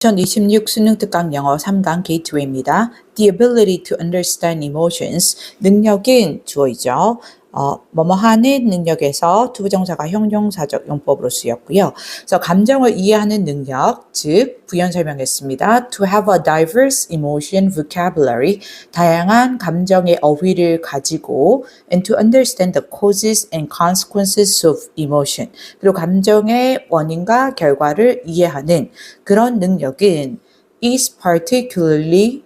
2026 수능 특강 영어 3강 게이트웨이입니다. The ability to understand emotions. 능력은 주어이죠. 뭐뭐 하는 능력에서 투부정사가 형용사적 용법으로 쓰였고요. 그래서 감정을 이해하는 능력, 즉 부연 설명했습니다. To have a diverse emotion vocabulary. 다양한 감정의 어휘를 가지고 and to understand the causes and consequences of emotion. 그리고 감정의 원인과 결과를 이해하는 그런 능력은 is particularly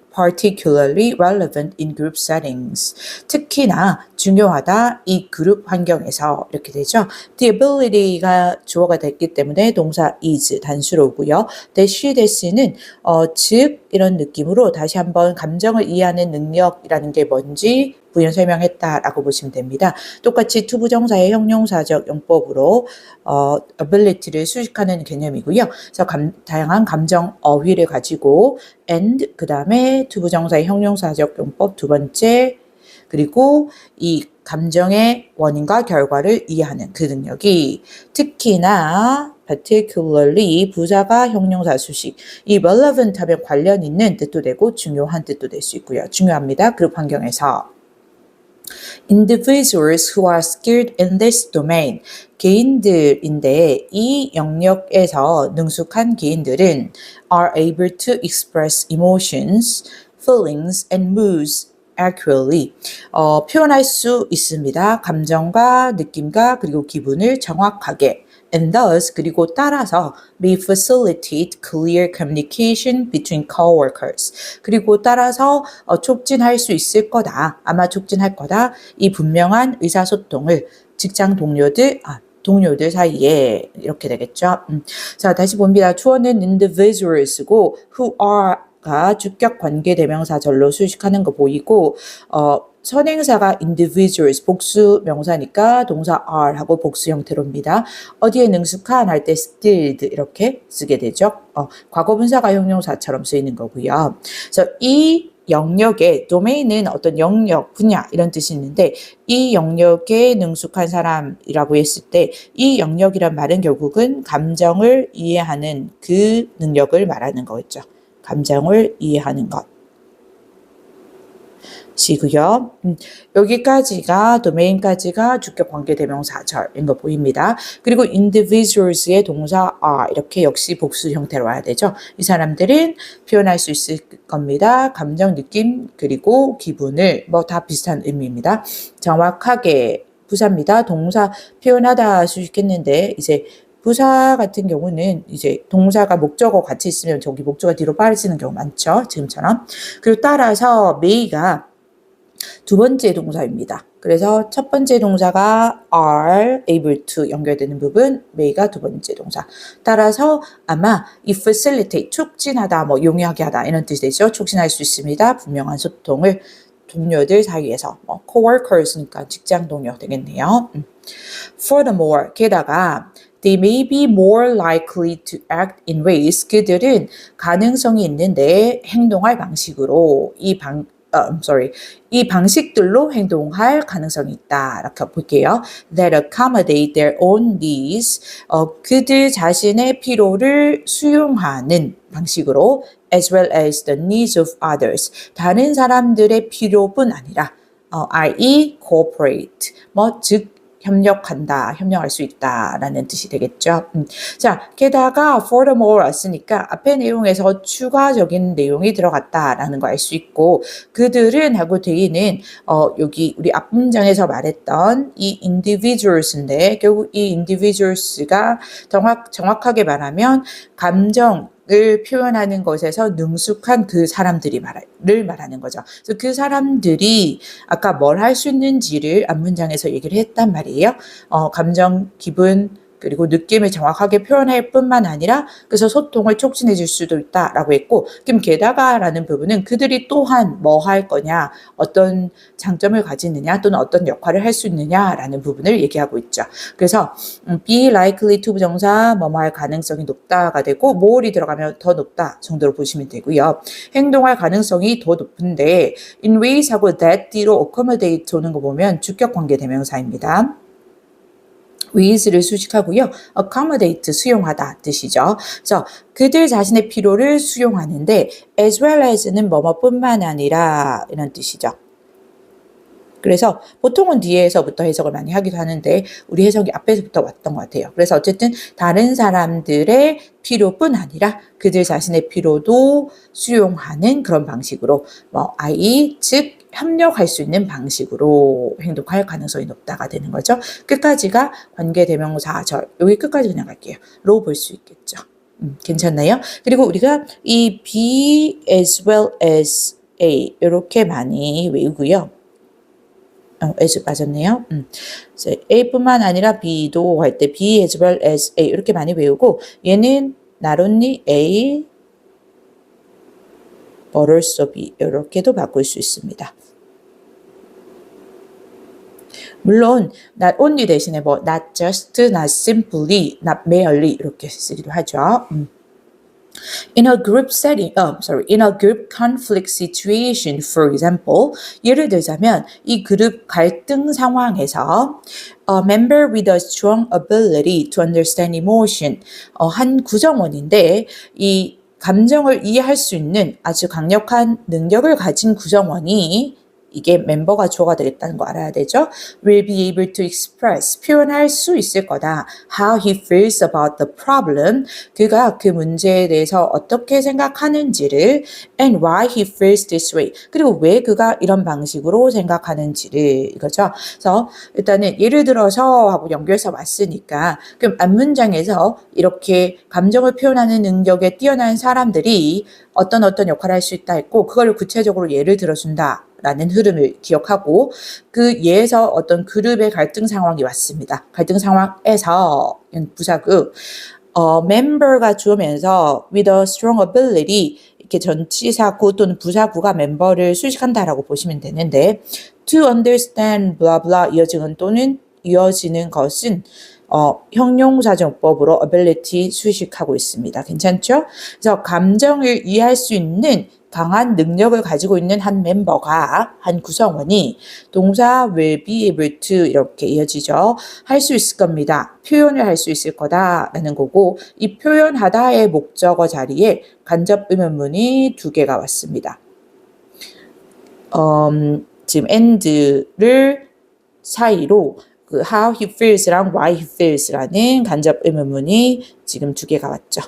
relevant in group settings. 특히나 중요하다 이 그룹 환경에서 이렇게 되죠. The ability가 주어가 됐기 때문에 동사 is 단수로 오고요. that는 즉 이런 느낌으로 다시 한번 감정을 이해하는 능력이라는 게 뭔지 부연 설명했다라고 보시면 됩니다. 똑같이 투부정사의 형용사적 용법으로 ability를 수식하는 개념이고요. 그래서 다양한 감정 어휘를 가지고 and 그 다음에 투부정사의 형용사적 용법 두 번째 그리고 이 감정의 원인과 결과를 이해하는 그 능력이 특히나 particularly 부사가 형용사 수식 이 relevant 하면 관련 있는 뜻도 되고 중요한 뜻도 될 수 있고요. 중요합니다. 그룹 환경에서 Individuals who are skilled in this domain. 개인들인데 이 영역에서 능숙한 개인들은 are able to express emotions, feelings, and moods accurately. 표현할 수 있습니다. 감정과 느낌과 그리고 기분을 정확하게. And thus, 그리고 따라서 may facilitate clear communication between coworkers. 그리고 따라서 촉진할 수 있을 거다. 아마 촉진할 거다. 이 분명한 의사소통을 직장 동료들 사이에 이렇게 되겠죠. 자, 다시 봅니다. 주어는 individuals고 who are가 주격 관계 대명사절로 수식하는 거 보이고 선행사가 individuals 복수 명사니까 동사 are 하고 복수 형태로입니다. 어디에 능숙한 할 때 skilled 이렇게 쓰게 되죠. 과거분사가 형용사처럼 쓰이는 거고요. 그래서 이 영역의 도메인은 어떤 영역, 분야 이런 뜻이 있는데 이 영역에 능숙한 사람이라고 했을 때 이 영역이란 말은 결국은 감정을 이해하는 그 능력을 말하는 거겠죠. 감정을 이해하는 것. 시고요. 여기까지가 도메인까지가 주격 관계 대명사절인 거 보입니다. 그리고 individuals의 동사 are 이렇게 역시 복수 형태로 와야 되죠. 이 사람들은 표현할 수 있을 겁니다. 감정, 느낌 그리고 기분을 다 비슷한 의미입니다. 정확하게 부사입니다. 동사 표현하다 수식했는데 이제 부사 같은 경우는 이제 동사가 목적어 같이 있으면 저기 목적어 뒤로 빠지는 경우 많죠. 지금처럼. 그리고 따라서 may가 두 번째 동사입니다. 그래서 첫 번째 동사가 are able to 연결되는 부분, may가 두 번째 동사. 따라서 아마 이 facilitate, 촉진하다, 용이하게 하다 이런 뜻이 되죠. 촉진할 수 있습니다. 분명한 소통을 동료들 사이에서 coworkers니까 직장 동료 되겠네요. Furthermore, 게다가 they may be more likely to act in ways 그들은 가능성이 있는데 행동할 방식으로 이 방식들로 행동할 가능성이 있다. 이렇게 볼게요. That accommodate their own needs. 그들 자신의 필요를 수용하는 방식으로 as well as the needs of others. 다른 사람들의 필요뿐 아니라 i.e. cooperate. 즉 협력할 수 있다라는 뜻이 되겠죠. 자, 게다가 furthermore 왔으니까 앞의 내용에서 추가적인 내용이 들어갔다라는 거 알 수 있고 그들은 하고 되는 여기 우리 앞 문장에서 말했던 이 individuals인데 결국 이 individuals가 정확하게 말하면 감정을 표현하는 것에서 능숙한 그 사람들을 말하는 거죠. 그래서 그 사람들이 아까 뭘 할 수 있는지를 앞문장에서 얘기를 했단 말이에요. 감정, 기분, 그리고 느낌을 정확하게 표현할 뿐만 아니라 그래서 소통을 촉진해 줄 수도 있다라고 했고 그럼 게다가라는 부분은 그들이 또한 뭐 할 거냐 어떤 장점을 가지느냐 또는 어떤 역할을 할 수 있느냐라는 부분을 얘기하고 있죠. 그래서 be likely to 부정사 뭐뭐 할 가능성이 높다가 되고 more이 들어가면 더 높다 정도로 보시면 되고요. 행동할 가능성이 더 높은데 in ways 하고 that 뒤로 accommodate 오는 거 보면 주격 관계 대명사입니다. with를 수식하고요. accommodate 수용하다 뜻이죠. 그래서 그들 자신의 필요를 수용하는데 as well as는 뭐뭐뿐만 아니라 이런 뜻이죠. 그래서 보통은 뒤에서부터 해석을 많이 하기도 하는데 우리 해석이 앞에서부터 왔던 것 같아요. 그래서 어쨌든 다른 사람들의 필요뿐 아니라 그들 자신의 필요도 수용하는 그런 방식으로 i.e. 즉 협력할 수 있는 방식으로 행동할 가능성이 높다가 되는 거죠. 끝까지가 관계대명사절. 여기 끝까지 그냥 갈게요. 로 볼 수 있겠죠. 괜찮나요? 그리고 우리가 이 be as well as a 이렇게 많이 외우고요. as 빠졌네요. A뿐만 아니라 B도 할 때 B as well as A 이렇게 많이 외우고 얘는 not only A but also B 이렇게도 바꿀 수 있습니다. 물론 not only 대신에 not just, not simply, not merely 이렇게 쓰기도 하죠. In a group setting, in a group conflict situation, for example, 예를 들자면 이 그룹 갈등 상황에서 a member with a strong ability to understand emotion, 한 구성원인데 이 감정을 이해할 수 있는 아주 강력한 능력을 가진 구성원이 이게 멤버가 주어가 되겠다는 거 알아야 되죠. will be able to express, 표현할 수 있을 거다. how he feels about the problem, 그가 그 문제에 대해서 어떻게 생각하는지를 and why he feels this way, 그리고 왜 그가 이런 방식으로 생각하는지를 이거죠. 그래서 일단은 예를 들어서 하고 연결해서 왔으니까 그럼 앞문장에서 이렇게 감정을 표현하는 능력에 뛰어난 사람들이 어떤 역할을 할 수 있다 했고 그걸 구체적으로 예를 들어준다. 라는 흐름을 기억하고 그 예에서 어떤 그룹의 갈등 상황이 왔습니다. 갈등 상황에서 부사구 멤버가 주어면서 with a strong ability 이렇게 전치사구 또는 부사구가 멤버를 수식한다라고 보시면 되는데 to understand blah blah 이어지는 또는 이어지는 것은 형용사정법으로 ability 수식하고 있습니다. 괜찮죠? 그래서 감정을 이해할 수 있는 강한 능력을 가지고 있는 한 멤버가, 한 구성원이 동사 will be able to 이렇게 이어지죠. 할 수 있을 겁니다. 표현을 할 수 있을 거다라는 거고 이 표현하다의 목적어 자리에 간접 의문문이 2개가 왔습니다. 지금 and를 사이로 그 how he feels랑 why he feels라는 간접 의문문이 지금 2개가 왔죠.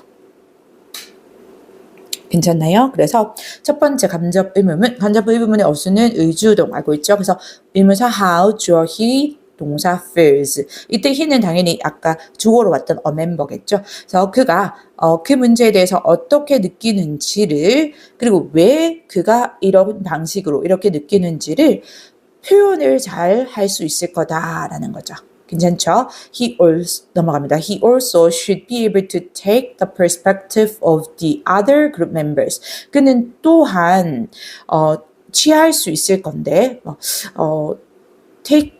괜찮나요? 그래서 첫 번째 간접 의문문의 어수는 의주동 알고 있죠? 그래서 의문사 how 주어 he 동사 feels. 이때 he는 당연히 아까 주어로 왔던 a member겠죠? 그래서 그가 그 문제에 대해서 어떻게 느끼는지를 그리고 왜 그가 이런 방식으로 이렇게 느끼는지를 표현을 잘 할 수 있을 거다라는 거죠. 괜찮죠? 넘어갑니다. He also should be able to take the perspective of the other group members. 그는 또한 취할 수 있을 건데 take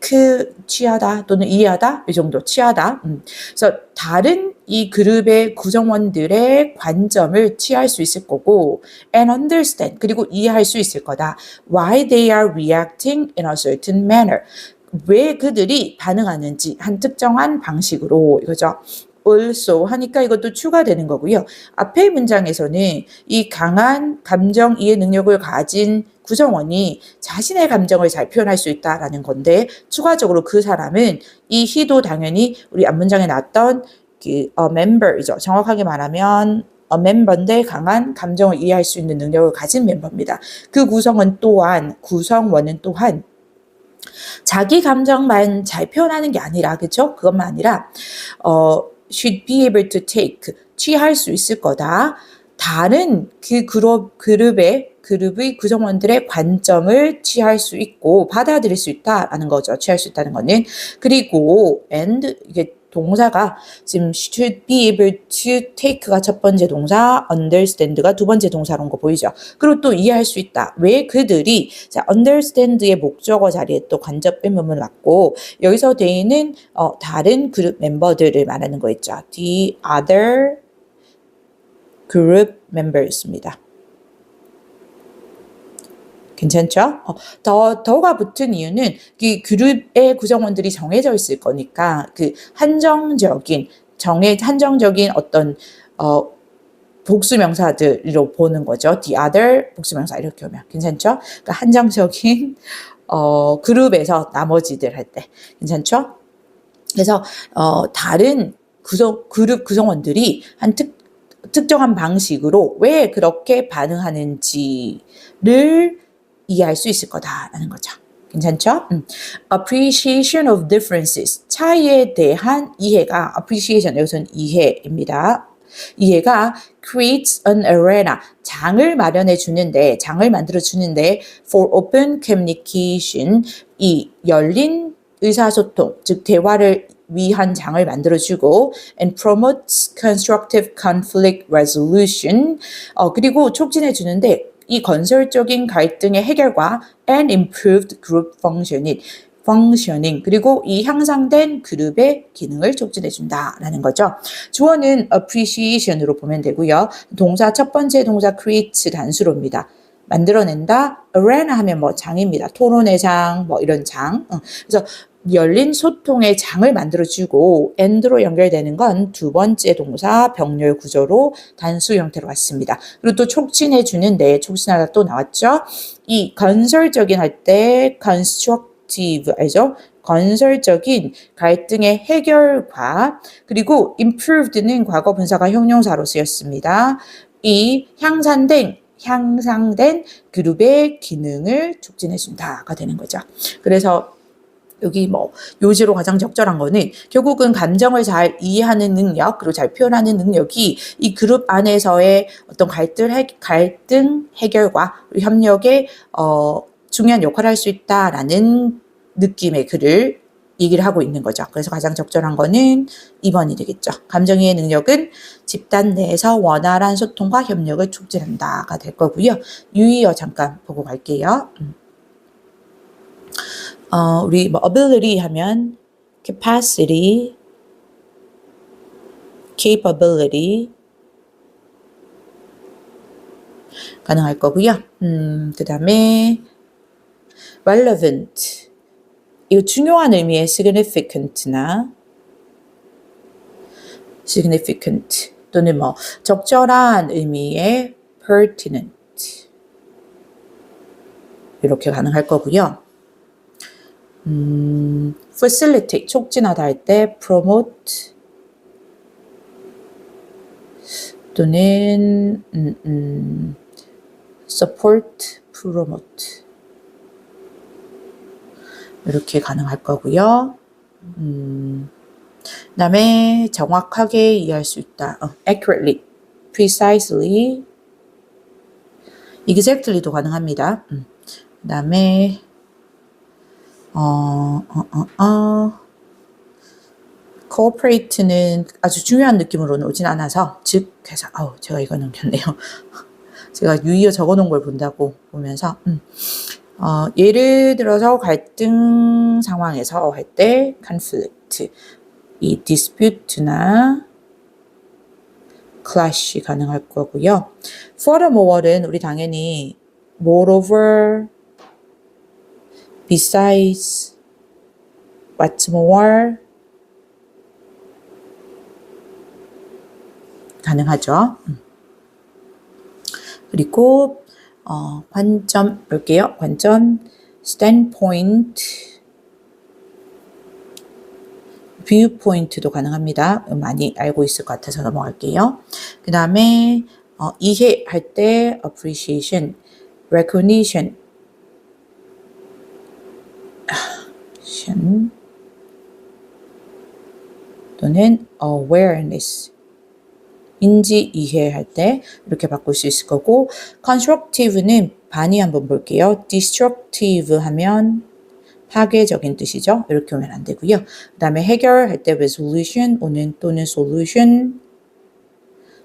취하다 또는 이해하다 이 정도 취하다. 그래서 다른 이 그룹의 구성원들의 관점을 취할 수 있을 거고 and understand 그리고 이해할 수 있을 거다. Why they are reacting in a certain manner. 왜 그들이 반응하는지 한 특정한 방식으로 이거죠. also 하니까 이것도 추가되는 거고요. 앞의 문장에서는 이 강한 감정 이해 능력을 가진 구성원이 자신의 감정을 잘 표현할 수 있다라는 건데 추가적으로 그 사람은 이 he도 당연히 우리 앞문장에 나왔던 그 member이죠. 정확하게 말하면 멤버인데 강한 감정을 이해할 수 있는 능력을 가진 멤버입니다. 그 구성원은 또한 자기 감정만 잘 표현하는 게 아니라 그렇죠? 그것만 아니라 should be able to take 취할 수 있을 거다. 다른 그 그룹의 구성원들의 관점을 취할 수 있고 받아들일 수 있다라는 거죠. 취할 수 있다는 거는 그리고 and 이게 동사가 지금 should be able to take가 첫 번째 동사, understand가 두 번째 동사로 온 거 보이죠? 그리고 또 이해할 수 있다. 왜 그들이 자 understand의 목적어 자리에 또 간접 의문문을 왔고 여기서 they는 다른 그룹 멤버들을 말하는 거 있죠. The other group members입니다. 괜찮죠? 더가 붙은 이유는 이 그룹의 구성원들이 정해져 있을 거니까 그 한정적인 어떤 복수 명사들로 보는 거죠. The other 복수 명사 이렇게 오면 괜찮죠? 그러니까 한정적인 그룹에서 나머지들 할 때 괜찮죠? 그래서 다른 그룹 구성원들이 한 특정한 방식으로 왜 그렇게 반응하는지를 이해할 수 있을 거다라는 거죠. 괜찮죠? Appreciation of differences. 차이에 대한 이해가 appreciation 여기서는 이해입니다. 이해가 creates an arena. 장을 만들어 주는데 for open communication. 이 열린 의사소통, 즉 대화를 위한 장을 만들어주고 and promotes constructive conflict resolution. 그리고 촉진해 주는데 이 건설적인 갈등의 해결과 and improved group functioning 그리고 이 향상된 그룹의 기능을 촉진해 준다라는 거죠. 주어는 appreciation으로 보면 되고요. 동사 첫 번째 동사 create 단수로입니다. 만들어낸다. arena 하면 뭐 장입니다. 토론의 장, 뭐 이런 장. 그래서 열린 소통의 장을 만들어주고 and로 연결되는 건 두 번째 동사 병렬 구조로 단수 형태로 왔습니다. 그리고 또 촉진해 주는데 촉진하다 또 나왔죠. 이 건설적인 할 때 constructive 알죠? 건설적인 갈등의 해결과 그리고 improved는 과거 분사가 형용사로 쓰였습니다. 이 향상된 그룹의 기능을 촉진해 준다가 되는 거죠. 그래서 여기 뭐 요지로 가장 적절한 거는 결국은 감정을 잘 이해하는 능력 그리고 잘 표현하는 능력이 이 그룹 안에서의 어떤 갈등 해결과 협력에 중요한 역할을 할 수 있다라는 느낌의 글을 얘기를 하고 있는 거죠. 그래서 가장 적절한 거는 2번이 되겠죠. 감정이해 능력은 집단 내에서 원활한 소통과 협력을 촉진한다가 될 거고요. 유의어 잠깐 보고 갈게요. 우리 뭐 ability 하면 capacity, capability 가능할 거고요. 그 다음에 relevant 이거 중요한 의미의 significant나 significant 또는 뭐 적절한 의미의 pertinent 이렇게 가능할 거고요. facilitate 촉진하다 할 때 promote 또는 support, promote 이렇게 가능할 거고요. 그다음에 정확하게 이해할 수 있다. accurately, precisely, exactly도 가능합니다. 그다음에 cooperate는 아주 중요한 느낌으로는 오진 않아서 즉 해서 제가 이거 넘겼네요. 제가 유의어 적어놓은 걸 본다고 보면서 예를 들어서 갈등 상황에서 할 때 conflict 이 dispute나 clash 가능할 거고요. furthermore는 우리 당연히 moreover, besides, what's more 가능하죠. 그리고 관점 볼게요. 관점 standpoint, viewpoint도 가능합니다. 많이 알고 있을 것 같아서 넘어갈게요. 그 다음에 이해할 때 appreciation, recognition, 또는 awareness 인지 이해할 때 이렇게 바꿀 수 있을 거고 constructive는 반이 한번 볼게요. destructive 하면 파괴적인 뜻이죠. 이렇게 오면 안 되고요. 그 다음에 해결할 때 resolution 또는 solution,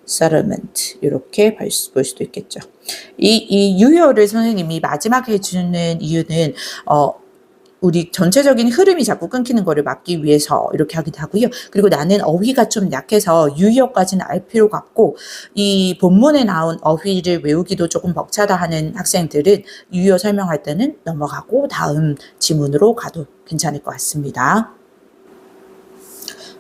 settlement 이렇게 볼 수도 있겠죠. 이 유효를 선생님이 마지막에 해주는 이유는 우리 전체적인 흐름이 자꾸 끊기는 거를 막기 위해서 이렇게 하기도 하고요. 그리고 나는 어휘가 좀 약해서 유희어까지는 알 필요가 없고 이 본문에 나온 어휘를 외우기도 조금 벅차다 하는 학생들은 유희어 설명할 때는 넘어가고 다음 지문으로 가도 괜찮을 것 같습니다.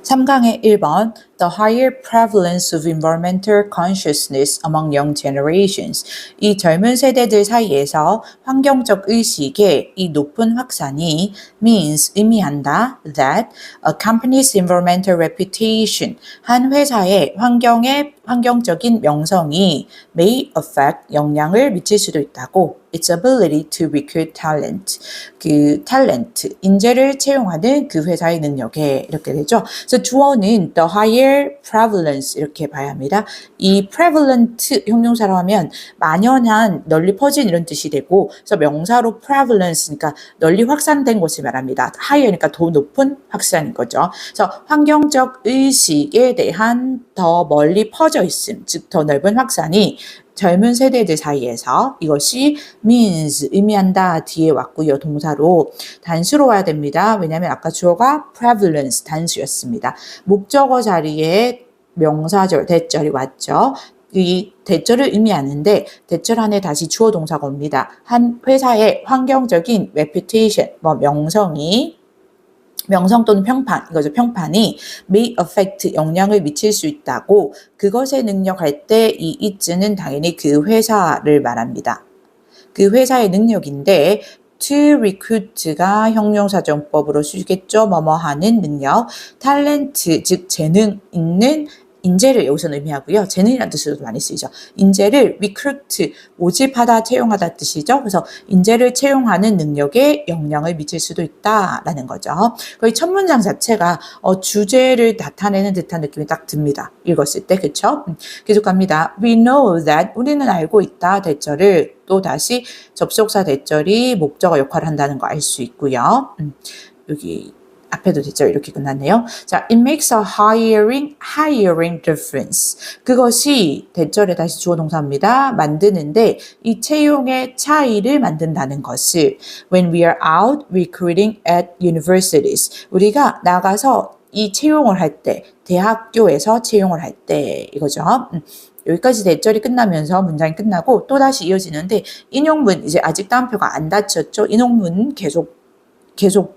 3강의 1번 The higher prevalence of environmental consciousness among young generations. 이 젊은 세대들 사이에서 환경적 의식의 이 높은 확산이 means 의미한다 that a company's environmental reputation 한 회사의 환경적인 명성이 may affect 영향을 미칠 수도 있다고 its ability to recruit talent 그 talent 인재를 채용하는 그 회사의 능력에 이렇게 되죠. 그래서 주어는 the higher prevalence 이렇게 봐야 합니다. 이 prevalent 형용사로 하면 만연한 널리 퍼진 이런 뜻이 되고 그래서 명사로 prevalence 그러니까 널리 확산된 것을 말합니다. higher니까 더 높은 확산인 거죠. 그래서 환경적 의식에 대한 더 멀리 퍼져 있음, 즉 더 넓은 확산이 젊은 세대들 사이에서 이것이 means 의미한다 뒤에 왔고요. 동사로 단수로 와야 됩니다. 왜냐하면 아까 주어가 prevalence 단수였습니다. 목적어 자리에 명사절 대절이 왔죠. 이 대절을 의미하는데 대절 안에 다시 주어 동사가 옵니다. 한 회사의 환경적인 reputation 명성 또는 평판, 이거죠. 평판이 may affect 영향을 미칠 수 있다고 그것에 능력할 때 이 it는 당연히 그 회사를 말합니다. 그 회사의 능력인데 to recruit가 형용사정법으로 쓰겠죠. 뭐뭐 하는 능력, talent 즉 재능 있는 인재를 여기서 의미하고요. 재능이라는 뜻으로도 많이 쓰이죠. 인재를 recruit, 모집하다, 채용하다 뜻이죠. 그래서 인재를 채용하는 능력에 영향을 미칠 수도 있다라는 거죠. 거의 첫 문장 자체가 주제를 나타내는 듯한 느낌이 딱 듭니다. 읽었을 때, 그쵸? 계속 갑니다. We know that, 우리는 알고 있다, 대절을 또 다시 접속사 대절이 목적어 역할을 한다는 거 알 수 있고요. 여기 앞에도 대절 이렇게 끝났네요. 자, it makes a hiring difference. 그것이 대절에 다시 주어 동사입니다. 만드는데 이 채용의 차이를 만든다는 것을 when we are out recruiting at universities. 우리가 나가서 이 채용을 할 때, 대학교에서 채용을 할 때 이거죠. 여기까지 대절이 끝나면서 문장이 끝나고 또다시 이어지는데 인용문 이제 아직 따옴표가 안 닫혔죠. 인용문 계속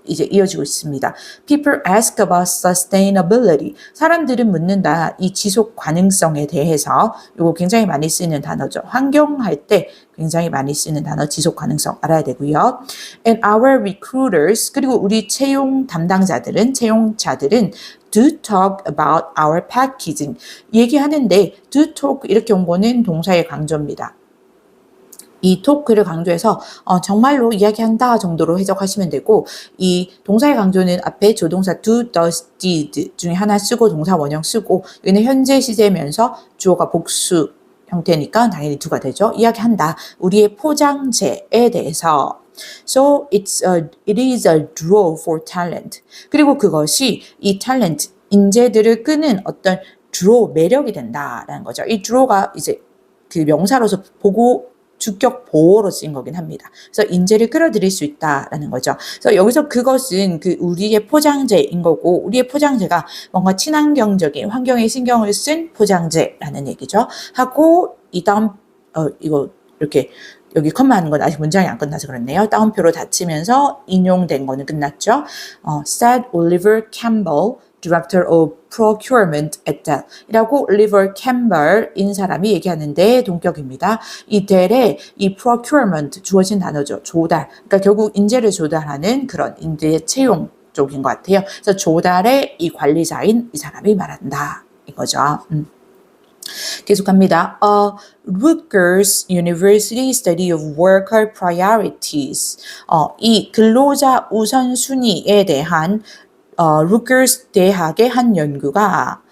이제 이어지고 있습니다. People ask about sustainability. 사람들은 묻는다. 이 지속 가능성에 대해서 이거 굉장히 많이 쓰이는 단어죠. 환경할 때 굉장히 많이 쓰이는 단어 지속 가능성 알아야 되고요. And our recruiters 그리고 우리 채용 담당자들은 채용자들은 do talk about our packaging. 얘기하는데 do talk 이렇게 온 거는 동사의 강조입니다. 이 토크를 강조해서 정말로 이야기한다 정도로 해석하시면 되고 이 동사의 강조는 앞에 조동사 do, does, did 중에 하나 쓰고 동사 원형 쓰고 여기는 현재 시제면서 주어가 복수 형태니까 당연히 do가 되죠. 이야기한다. 우리의 포장재에 대해서 So it is a draw for talent. 그리고 그것이 이 talent, 인재들을 끄는 어떤 draw, 매력이 된다라는 거죠. 이 draw가 이제 그 명사로서 주격 보호로 쓰인 거긴 합니다. 그래서 인재를 끌어들일 수 있다라는 거죠. 그래서 여기서 그것은 그 우리의 포장재인 거고 우리의 포장재가 뭔가 친환경적인 환경에 신경을 쓴 포장재라는 얘기죠. 하고 이 다음 이거 이렇게 여기 컴마하는 건 아직 문장이 안 끝나서 그렇네요. 따옴표로 닫히면서 인용된 거는 끝났죠. said Oliver Campbell, Director of Procurement at Dell 이라고 Oliver Campbell인 사람이 얘기하는데 동격입니다. 이 델의 이 procurement 주어진 단어죠. 조달. 그러니까 결국 인재를 조달하는 그런 인재 채용 쪽인 것 같아요. 그래서 조달의 이 관리자인 이 사람이 말한다. 이거죠. 계속합니다. Rutgers University Study of Worker Priorities. 이 근로자 우선순위에 대한 Rutgers 대학의 한 연구가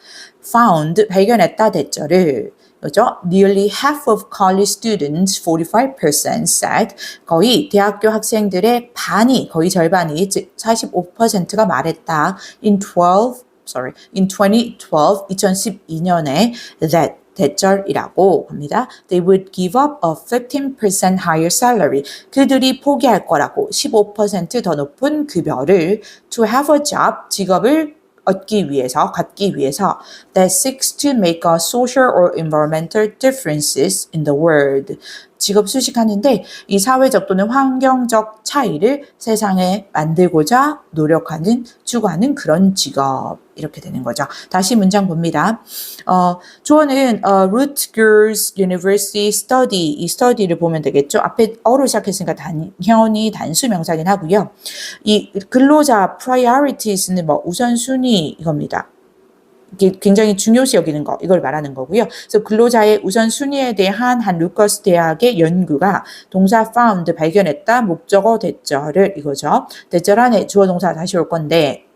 found, 발견했다 대절을 그죠? Nearly half of college students, 45% said, 거의 대학교 학생들의 반이, 거의 절반이, 즉 45%가 말했다. In 2012, 2012년에 that 대절이라고 합니다. They would give up a 15% higher salary. 그들이 포기할 거라고 15% 더 높은 급여를 to have a job, 직업을 얻기 위해서, 갖기 위해서 that seeks to make a social or environmental differences in the world. 직업 수식하는데 이 사회적 또는 환경적 차이를 세상에 만들고자 노력하는, 추구하는 그런 직업. 이렇게 되는 거죠. 다시 문장 봅니다. 주어는 Rutgers University Study, 이 study를 보면 되겠죠. 앞에 어로 시작했으니까 당연히 단수 명사긴 하고요. 이 근로자 priorities는 뭐 우선순위 이겁니다. 이게 굉장히 중요시 여기는 거, 이걸 말하는 거고요. 그래서 근로자의 우선순위에 대한 한 루커스 대학의 연구가 동사 found, 발견했다, 목적어 대절을 이거죠. 대절 안에 주어 동사 다시 올 건데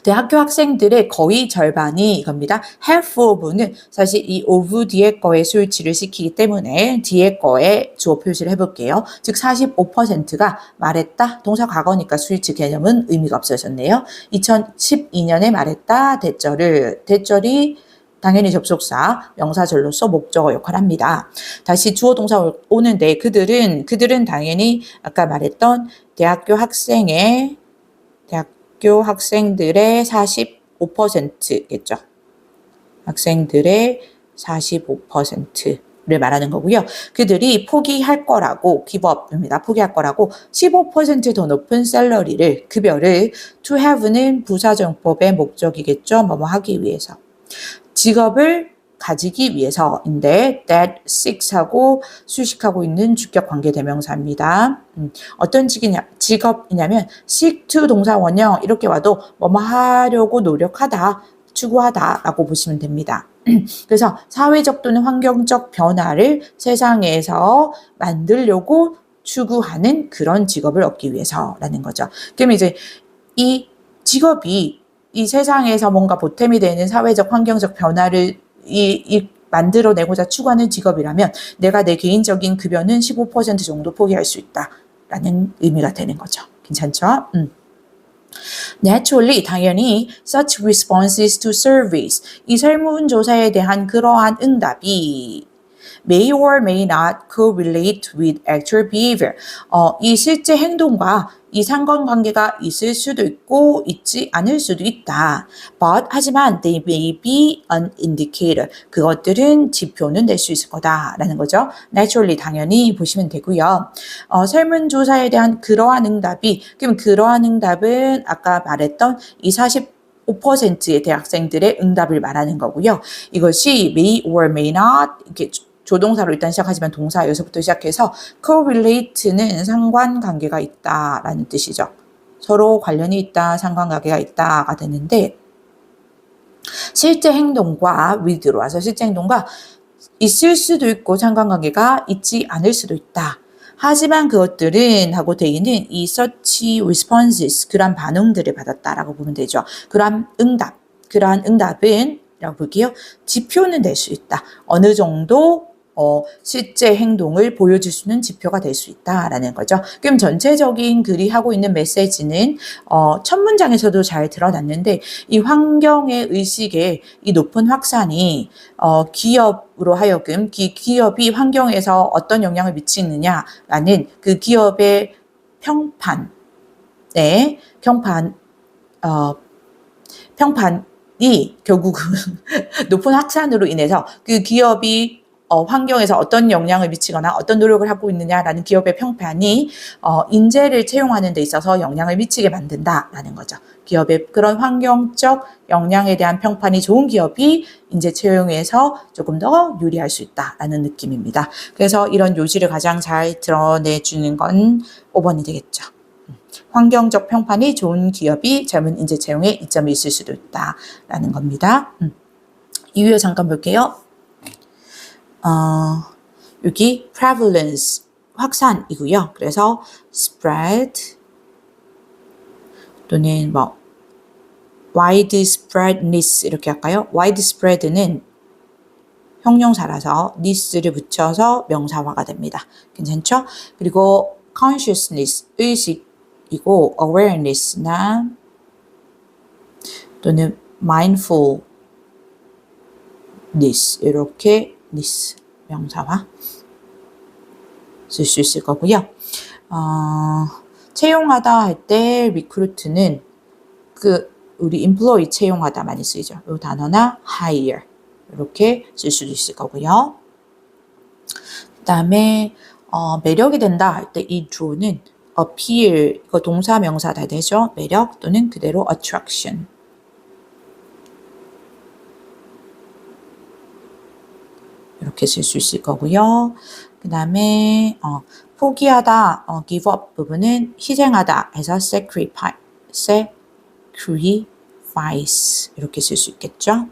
대학교 학생들의 거의 절반이 이겁니다. half of는 사실 이 of 뒤에 거에 수일치를 시키기 때문에 뒤에 거에 주어 표시를 해볼게요. 즉 45%가 말했다. 동사 과거니까 수일치 개념은 의미가 없어졌네요. 2012년에 말했다. 대절이 당연히 접속사, 명사절로서 목적어 역할을 합니다. 다시 주어 동사 오는데 그들은 당연히 아까 말했던 대학교 학생들의 45%겠죠. 학생들의 45%를 말하는 거고요. 그들이 포기할 거라고, give up입니다. 포기할 거라고 15% 더 높은 샐러리를, 급여를 to have는 부사정법의 목적이겠죠. 뭐뭐 하기 위해서. 직업을 가지기 위해서인데 that seeks하고 수식하고 있는 주격 관계 대명사입니다. 어떤 직업이냐면 seek to 동사 원형 이렇게 와도 뭐뭐 하려고 노력하다, 추구하다 라고 보시면 됩니다. 그래서 사회적 또는 환경적 변화를 세상에서 만들려고 추구하는 그런 직업을 얻기 위해서라는 거죠. 그럼 이제 이 직업이 이 세상에서 뭔가 보탬이 되는 사회적 환경적 변화를 만들어내고자 추구하는 직업이라면 내가 내 개인적인 급여는 15% 정도 포기할 수 있다라는 의미가 되는 거죠. 괜찮죠? Naturally, 당연히 such responses to surveys, 이 설문조사에 대한 그러한 응답이 may or may not correlate with actual behavior. 이 실제 행동과 이 상관관계가 있을 수도 있고 있지 않을 수도 있다. But 하지만 they may be an indicator. 그것들은 지표는 될 수 있을 거다라는 거죠. Naturally 당연히 보시면 되고요. 설문조사에 대한 그러한 응답이, 그럼 그러한 응답은 아까 말했던 이 45%의 대학생들의 응답을 말하는 거고요. 이것이 may or may not 이렇게 조동사로 일단 시작하지만 동사 여기서부터 시작해서 correlate는 상관관계가 있다라는 뜻이죠. 서로 관련이 있다, 상관관계가 있다가 되는데 실제 행동과 with로 와서 실제 행동과 있을 수도 있고 상관관계가 있지 않을 수도 있다. 하지만 그것들은 하고 되기는 이 such responses, 그러한 반응들을 받았다라고 보면 되죠. 그러한 응답은 라고 볼게요. 지표는 될 수 있다. 어느 정도 실제 행동을 보여줄 수 있는 지표가 될 수 있다라는 거죠. 그럼 전체적인 글이 하고 있는 메시지는 첫 문장에서도 잘 드러났는데 이 환경의 의식의 이 높은 확산이 기업으로 하여금 기업이 환경에서 어떤 영향을 미치느냐라는 그 기업의 평판이 결국은 높은 확산으로 인해서 그 기업이 환경에서 어떤 영향을 미치거나 어떤 노력을 하고 있느냐라는 기업의 평판이 인재를 채용하는 데 있어서 영향을 미치게 만든다라는 거죠. 기업의 그런 환경적 영향에 대한 평판이 좋은 기업이 인재 채용에서 조금 더 유리할 수 있다라는 느낌입니다. 그래서 이런 요지를 가장 잘 드러내주는 건 5번이 되겠죠. 환경적 평판이 좋은 기업이 젊은 인재 채용에 이점이 있을 수도 있다라는 겁니다. 이유에 잠깐 볼게요. 여기 prevalence, 확산이고요. 그래서 spread 또는 뭐 widespreadness 이렇게 할까요? widespread는 형용사라서 ness를 붙여서 명사화가 됩니다. 괜찮죠? 그리고 consciousness, 의식이고 awareness나 또는 mindfulness this 이렇게 this 명사화 쓸 수 있을 거고요. 채용하다 할 때 recruit는 우리 employee 채용하다 많이 쓰이죠. 이 단어나 hire 이렇게 쓸 수도 있을 거고요. 그 다음에 매력이 된다 할 때 이 draw는 appeal 이거 동사 명사 다 되죠. 매력 또는 그대로 attraction 이렇게 쓸 수 있을 거고요. 그 다음에 포기하다 give up 부분은 희생하다 해서 sacrifice 이렇게 쓸 수 있겠죠.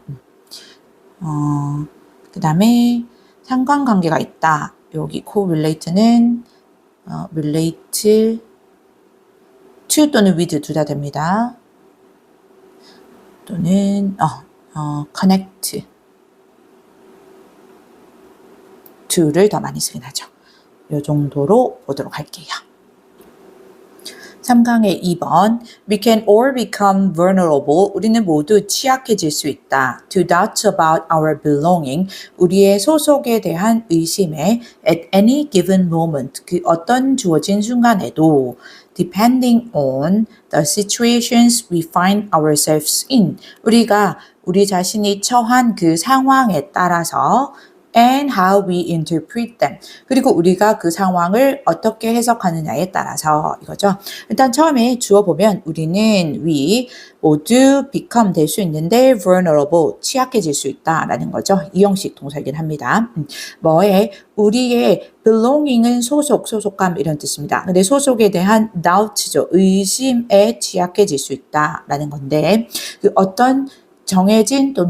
그 다음에 상관관계가 있다. 여기 correlate는 relate to 또는 with 둘 다 됩니다. 또는 connect to를 더 많이 쓰긴 하죠. 이 정도로 보도록 할게요. 3강의 2번 We can all become vulnerable. 우리는 모두 취약해질 수 있다. To doubt about our belonging. 우리의 소속에 대한 의심에 at any given moment. 그 어떤 주어진 순간에도 depending on the situations we find ourselves in. 우리가 우리 자신이 처한 그 상황에 따라서 and how we interpret them. 그리고 우리가 그 상황을 어떻게 해석하느냐에 따라서 이거죠. 일단 처음에 주어 보면 우리는 we 모두 become 될 수 있는데 vulnerable 취약해질 수 있다라는 거죠. 이 형식 동사이긴 합니다. 뭐에 우리의 belonging은 소속감 이런 뜻입니다. 근데 소속에 대한 doubt죠. 의심에 취약해질 수 있다라는 건데 그 어떤 정해진 또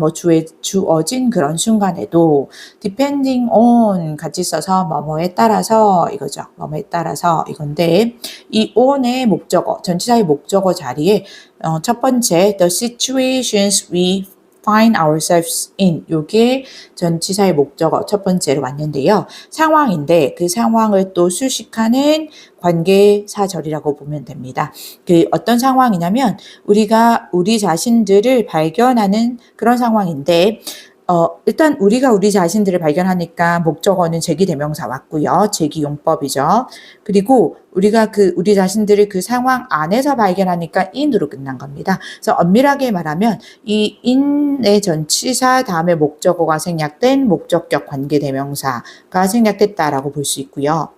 주어진 그런 순간에도 depending on 같이 써서 뭐뭐에 따라서 이거죠. 뭐뭐에 따라서 이건데 이 on의 목적어, 전치사의 목적어 자리에 첫 번째 the situations we find ourselves in 요게 전치사의 목적어 첫 번째로 왔는데요. 상황인데 그 상황을 또 수식하는 관계사절이라고 보면 됩니다. 그 어떤 상황이냐면 우리가 우리 자신들을 발견하는 그런 상황인데 일단 우리가 우리 자신들을 발견하니까 목적어는 제기대명사 왔고요. 제기용법이죠. 그리고 우리가 우리 자신들을 그 상황 안에서 발견하니까 in으로 끝난 겁니다. 그래서 엄밀하게 말하면 이 in의 전치사 다음에 목적어가 생략된 목적격 관계대명사가 생략됐다라고 볼 수 있고요.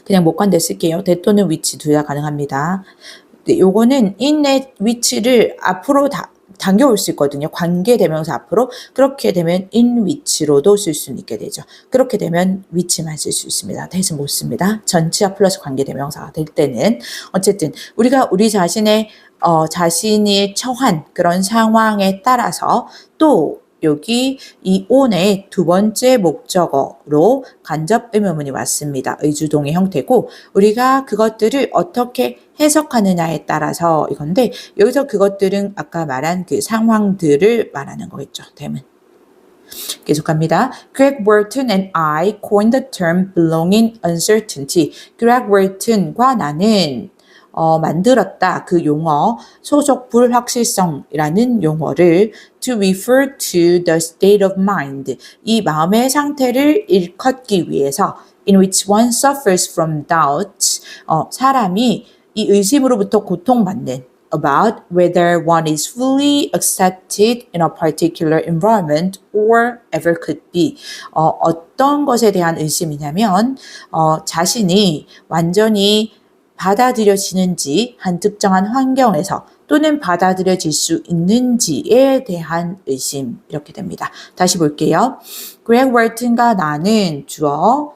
그냥 목관대 쓸게요. that 또는 which 둘 다 가능합니다. 요거는 in의 which를 앞으로 당겨올 수 있거든요. 관계대명사 앞으로. 그렇게 되면 in which로도 쓸 수 있게 되죠. 그렇게 되면 which만 쓸 수 있습니다. that은 못 씁니다. 전치사 플러스 관계대명사가 될 때는 어쨌든 우리가 우리 자신의 자신이 처한 그런 상황에 따라서 또 여기 이 on의 두 번째 목적어로 간접 의문문이 왔습니다. 의주동의 형태고 우리가 그것들을 어떻게 해석하느냐에 따라서 이건데 여기서 그것들은 아까 말한 그 상황들을 말하는 거겠죠. 대문. 계속합니다. Greg Wharton and I coined the term belonging uncertainty. Greg Wharton과 나는 만들었다. 그 용어 소속 불확실성이라는 용어를 to refer to the state of mind. 이 마음의 상태를 일컫기 위해서 in which one suffers from doubt. 사람이 이 의심으로부터 고통받는 about whether one is fully accepted in a particular environment or ever could be. 어떤 것에 대한 의심이냐면 자신이 완전히 받아들여지는지 한 특정한 환경에서 또는 받아들여질 수 있는지에 대한 의심 이렇게 됩니다. 다시 볼게요. Greg Wharton과 나는 주어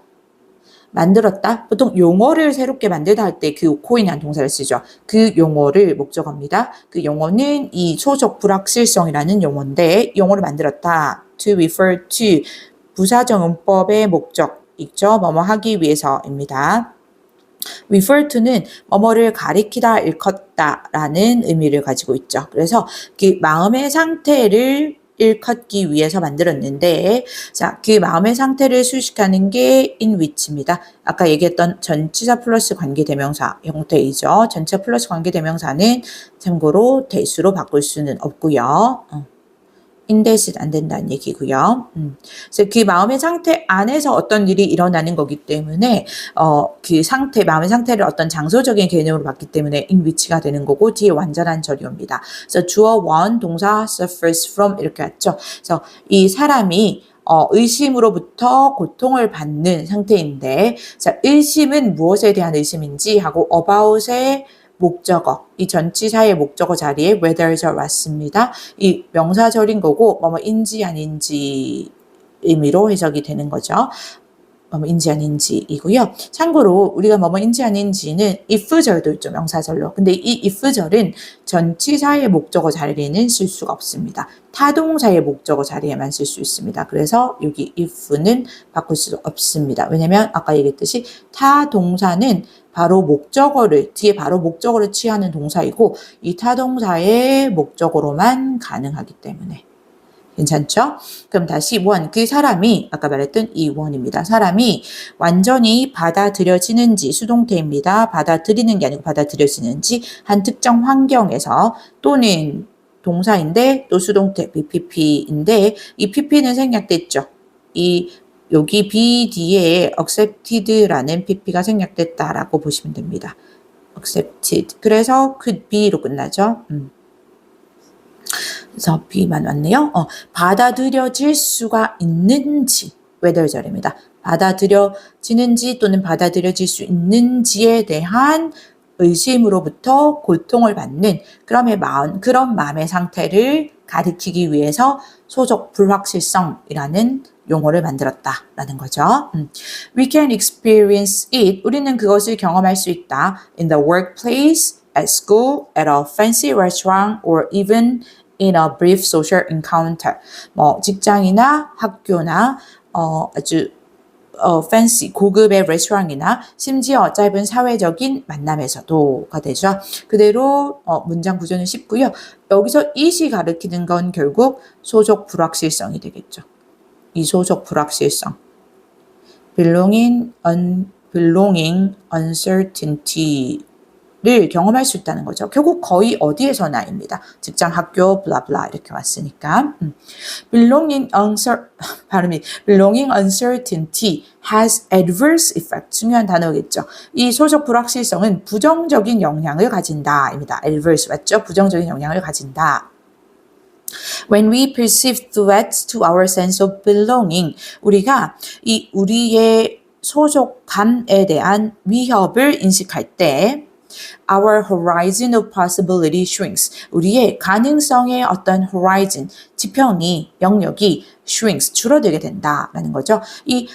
만들었다. 보통 용어를 새롭게 만들다 할 때 그 coin이라는 동사를 쓰죠. 그 용어를 목적어입니다. 그 용어는 이 소속 불확실성이라는 용어인데 용어를 만들었다. To refer to 부사정음법의 목적이죠. 뭐뭐 하기 위해서입니다. refer to는 뭐뭐를 가리키다, 일컫다라는 의미를 가지고 있죠. 그래서 그 마음의 상태를 일컫기 위해서 만들었는데 자, 그 마음의 상태를 수식하는 게 in which입니다. 아까 얘기했던 전치사 플러스 관계대명사 형태이죠. 전치사 플러스 관계대명사는 참고로 대수로 바꿀 수는 없고요. 인댓은 안 된다는 얘기고요. 그래서 그 마음의 상태 안에서 어떤 일이 일어나는 거기 때문에 그 상태, 마음의 상태를 어떤 장소적인 개념으로 봤기 때문에 in which가 되는 거고 뒤에 완전한 절이옵니다. 그래서 주어 원 동사 suffers from 이렇게 왔죠. 그래서 이 사람이 의심으로부터 고통을 받는 상태인데, 자, 의심은 무엇에 대한 의심인지 하고 about의 목적어, 이 전치사의 목적어 자리에 whether절 왔습니다. 이 명사절인 거고 뭐뭐인지 아닌지 의미로 해석이 되는 거죠. 뭐뭐인지 아닌지이고요. 참고로 우리가 뭐뭐인지 아닌지는 if절도 있죠. 명사절로. 근데 이 if절은 전치사의 목적어 자리에는 쓸 수가 없습니다. 타동사의 목적어 자리에만 쓸 수 있습니다. 그래서 여기 if는 바꿀 수 없습니다. 왜냐면 아까 얘기했듯이 타동사는 바로 목적어를, 뒤에 바로 목적어를 취하는 동사이고 이 타동사의 목적어로만 가능하기 때문에. 괜찮죠? 그럼 다시 원, 그 사람이 아까 말했던 이 원입니다. 사람이 완전히 받아들여지는지 수동태입니다. 받아들이는 게 아니고 받아들여지는지 한 특정 환경에서 또는 동사인데 또 수동태 BPP인데 이 PP는 생략됐죠. 여기 B 뒤에 accepted라는 PP가 생략됐다라고 보시면 됩니다. accepted. 그래서 could be로 끝나죠. 그래서 B만 왔네요. 받아들여질 수가 있는지 whether절입니다. 받아들여지는지 또는 받아들여질 수 있는지에 대한 의심으로부터 고통을 받는 그런 마음의 상태를 가리키기 위해서 소속 불확실성이라는 용어를 만들었다라는 거죠. We can experience it. 우리는 그것을 경험할 수 있다. In the workplace, at school, at a fancy restaurant, or even in a brief social encounter. 뭐 직장이나 학교나 아주 fancy 고급의 레스토랑이나 심지어 짧은 사회적인 만남에서도가 되죠. 그대로 문장 구조는 쉽고요. 여기서 it이 가리키는 건 결국 소속 불확실성이 되겠죠. 이 소속 불확실성. belonging, uncertainty 를 경험할 수 있다는 거죠. 결국 거의 어디에서나입니다. 직장, 학교, 블라블라 이렇게 왔으니까. belonging uncertainty has adverse effect. 중요한 단어겠죠. 이 소속 불확실성은 부정적인 영향을 가진다입니다. adverse 맞죠? 부정적인 영향을 가진다. When we perceive threats to our sense of belonging, 우리가 우리의 소속감에 대한 위협을 인식할 때 Our horizon of possibility shrinks. 우리의 가능성의 어떤 horizon, 지평이, 영역이 shrinks, 줄어들게 된다라는 거죠. 이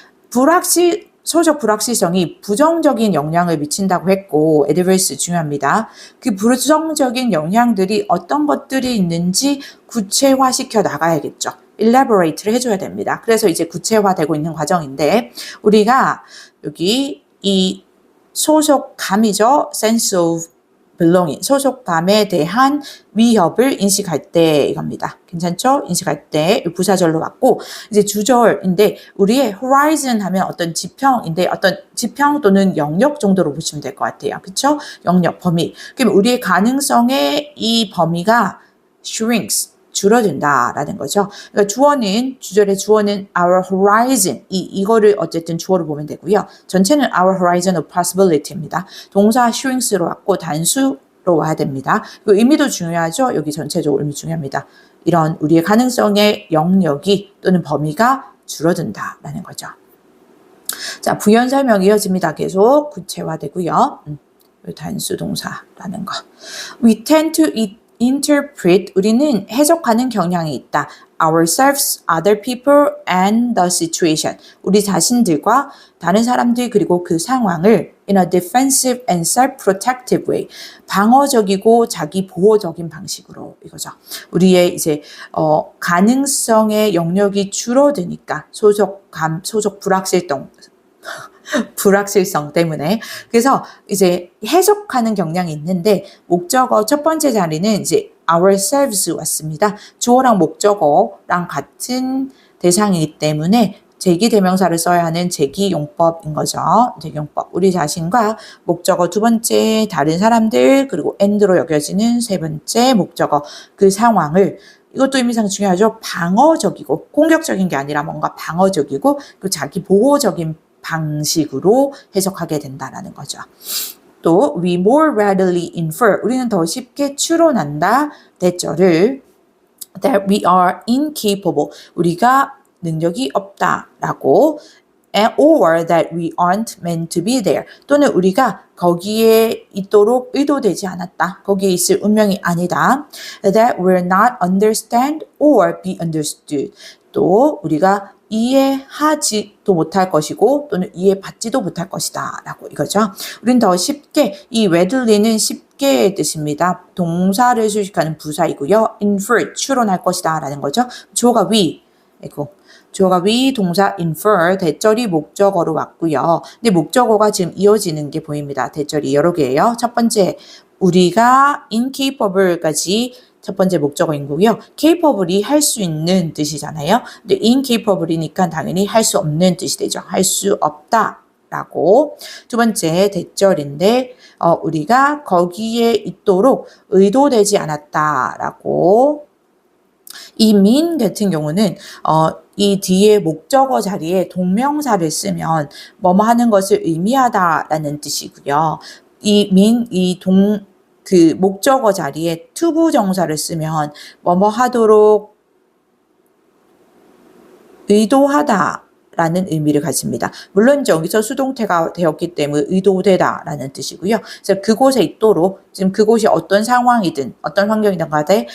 소속 불확실성이 부정적인 영향을 미친다고 했고, adverse 중요합니다. 그 부정적인 영향들이 어떤 것들이 있는지 구체화시켜 나가야겠죠. elaborate를 해줘야 됩니다. 그래서 이제 구체화되고 있는 과정인데, 우리가 여기 이 소속감이죠. sense of belonging. 소속감에 대한 위협을 인식할 때 이겁니다. 괜찮죠? 인식할 때 부사절로 왔고 이제 주절인데 우리의 horizon 하면 어떤 지평인데 어떤 지평 또는 영역 정도로 보시면 될 것 같아요. 그렇죠? 영역, 범위. 그럼 우리의 가능성의 이 범위가 shrinks. 줄어든다라는 거죠. 그러니까 주절의 주어는 our horizon, 이거를 어쨌든 주어로 보면 되고요. 전체는 our horizon of possibility입니다. 동사 shrinks로 왔고 단수로 와야 됩니다. 그리고 의미도 중요하죠. 여기 전체적으로 의미 중요합니다. 이런 우리의 가능성의 영역이 또는 범위가 줄어든다라는 거죠. 자, 부연 설명 이어집니다. 계속 구체화되고요. 단수 동사라는 거. We tend to interpret, 우리는 해석하는 경향이 있다. ourselves, other people, and the situation. 우리 자신들과 다른 사람들 그리고 그 상황을 in a defensive and self-protective way. 방어적이고 자기 보호적인 방식으로 이거죠. 우리의 이제 가능성의 영역이 줄어드니까 소속 불확실성 때문에. 그래서 이제 해석하는 경향이 있는데 목적어 첫 번째 자리는 이제 ourselves 왔습니다. 주어랑 목적어랑 같은 대상이기 때문에 제기대명사를 써야 하는 제기용법인 거죠. 제기용법. 우리 자신과 목적어 두 번째 다른 사람들 그리고 and로 여겨지는 세 번째 목적어 그 상황을 이것도 의미상 중요하죠. 방어적이고 공격적인 게 아니라 뭔가 방어적이고 그 자기 보호적인 방식으로 해석하게 된다라는 거죠. 또 we more readily infer 우리는 더 쉽게 추론한다 대절을 that we are incapable 우리가 능력이 없다라고 or that we aren't meant to be there 또는 우리가 거기에 있도록 의도되지 않았다. 거기에 있을 운명이 아니다. that we'll not understand or be understood 또 우리가 이해하지도 못할 것이고 또는 이해받지도 못할 것이다 라고 이거죠. 우린 더 쉽게 이 readilly는 쉽게의 뜻입니다. 동사를 수식하는 부사이고요. infer 추론할 것이다 라는 거죠. 주어가 we 주어가 we 동사 infer 대절이 목적어로 왔고요. 근데 목적어가 지금 이어지는 게 보입니다. 대절이 여러 개예요. 첫 번째 우리가 incapable까지 첫 번째 목적어인 거고요. capable이 할 수 있는 뜻이잖아요. 근데 incapable이니까 당연히 할 수 없는 뜻이 되죠. 할 수 없다. 라고 두 번째 대절인데 우리가 거기에 있도록 의도되지 않았다라고 이 mean 같은 경우는 이 뒤에 목적어 자리에 동명사를 쓰면 뭐뭐 하는 것을 의미하다라는 뜻이고요. 이 mean 그 목적어 자리에 투부정사를 쓰면 뭐뭐 하도록 의도하다 라는 의미를 가집니다. 물론 여기서 수동태가 되었기 때문에 의도되다 라는 뜻이고요. 그래서 그곳에 있도록 지금 그곳이 어떤 상황이든 어떤 환경이든 간에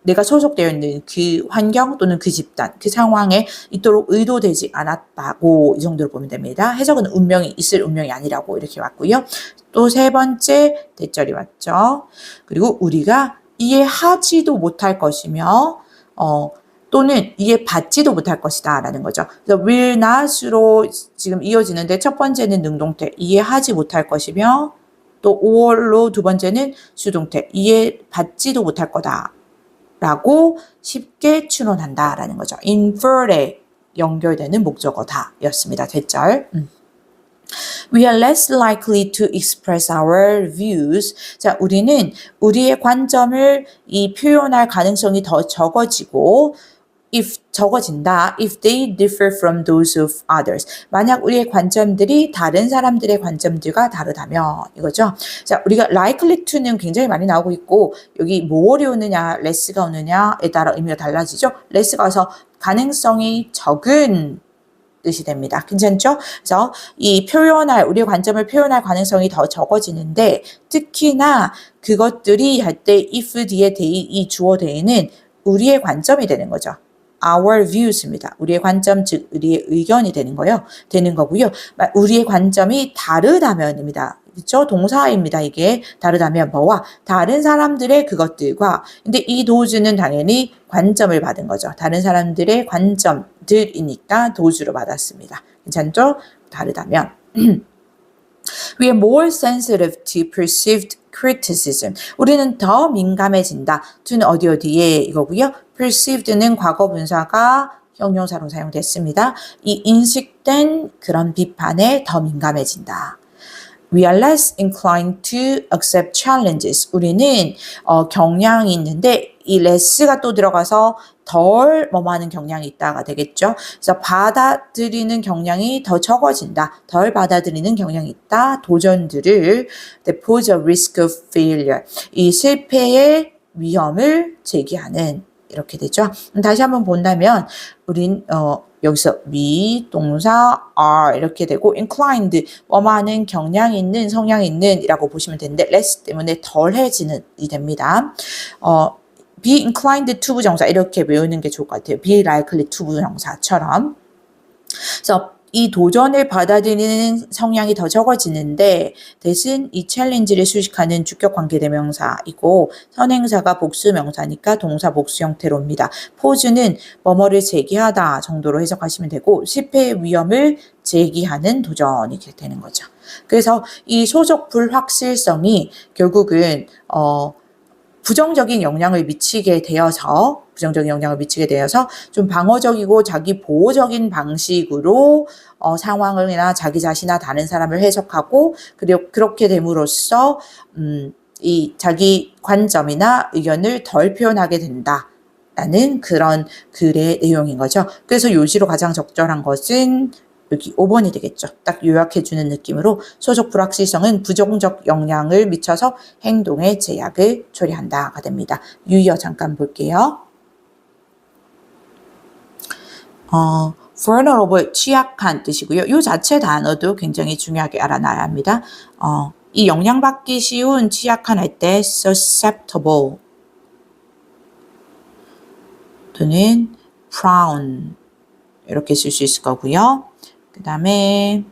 내가 소속되어 있는 그 환경 또는 그 집단, 그 상황에 있도록 의도되지 않았다고 이 정도로 보면 됩니다. 해석은 운명이 있을 운명이 아니라고 이렇게 왔고요. 또 세 번째 대절이 왔죠. 그리고 우리가 이해하지도 못할 것이며 또는 이해받지도 못할 것이다 라는 거죠. 그래서 will not으로 지금 이어지는데 첫 번째는 능동태 이해하지 못할 것이며 또 or로 두 번째는 수동태 이해받지도 못할 거다 라고 쉽게 추론한다 라는 거죠. infer에 연결되는 목적어다 였습니다. 대절. We are less likely to express our views. 자, 우리는 우리의 관점을 표현할 가능성이 더 적어진다. If they differ from those of others. 만약 우리의 관점들이 다른 사람들의 관점들과 다르다면 이거죠. 자, 우리가 likely to는 굉장히 많이 나오고 있고 여기 뭐를 오느냐, less가 오느냐에 따라 의미가 달라지죠. less가 와서 가능성이 적은 뜻이 됩니다. 괜찮죠? 그래서 우리의 관점을 표현할 가능성이 더 적어지는데 특히나 그것들이 할 때 if 뒤에 이 주어 대에는 우리의 관점이 되는 거죠. our views입니다. 우리의 관점, 즉 우리의 의견이 되는 거고요. 우리의 관점이 다르다면입니다. 그렇죠? 동사입니다. 이게 다르다면 뭐와 다른 사람들의 그것들과 근데 이 도주는 당연히 관점을 받은 거죠. 다른 사람들의 관점들이니까 도주로 받았습니다. 괜찮죠? 다르다면 We are more sensitive to perceived criticism. 우리는 더 민감해진다. to는 어디에 이거고요. perceived는 과거 분사가 형용사로 사용됐습니다. 이 인식된 그런 비판에 더 민감해진다. We are less inclined to accept challenges. 우리는 경향이 있는데 이 less가 또 들어가서 덜 뭐뭐하는 경향이 있다가 되겠죠. 그래서 받아들이는 경향이 더 적어진다. 덜 받아들이는 경향이 있다. 도전들을 that pose a risk of failure. 이 실패의 위험을 제기하는 이렇게 되죠. 다시 한번 본다면 우린 여기서 be 동사 are 이렇게 되고 inclined 뭐뭐하는 경향이 있는 성향이 있는 이라고 보시면 되는데 less 때문에 덜해지는 이 됩니다. be inclined to 부정사 이렇게 외우는 게 좋을 것 같아요. be likely to 부정사처럼. 그래서 이 도전을 받아들이는 성향이 더 적어지는데 대신 이 챌린지를 수식하는 주격 관계대명사이고 선행사가 복수명사니까 동사 복수 형태로 옵니다. 포즈는 뭐뭐를 제기하다 정도로 해석하시면 되고 실패의 위험을 제기하는 도전이 되는 거죠. 그래서 이 소속 불확실성이 결국은 부정적인 영향을 미치게 되어서 좀 방어적이고 자기 보호적인 방식으로 상황이나 자기 자신이나 다른 사람을 해석하고 그리고 그렇게 됨으로써 이 자기 관점이나 의견을 덜 표현하게 된다. 라는 그런 글의 내용인 거죠. 그래서 요시로 가장 적절한 것은 여기 5번이 되겠죠. 딱 요약해주는 느낌으로 소속 불확실성은 부정적 영향을 미쳐서 행동에 제약을 초래한다가 됩니다. 유의어 잠깐 볼게요. vulnerable, 취약한 뜻이고요. 이 자체 단어도 굉장히 중요하게 알아놔야 합니다. 이 영향받기 쉬운 취약한 할 때 susceptible 또는 prone 이렇게 쓸 수 있을 거고요. 그 다음에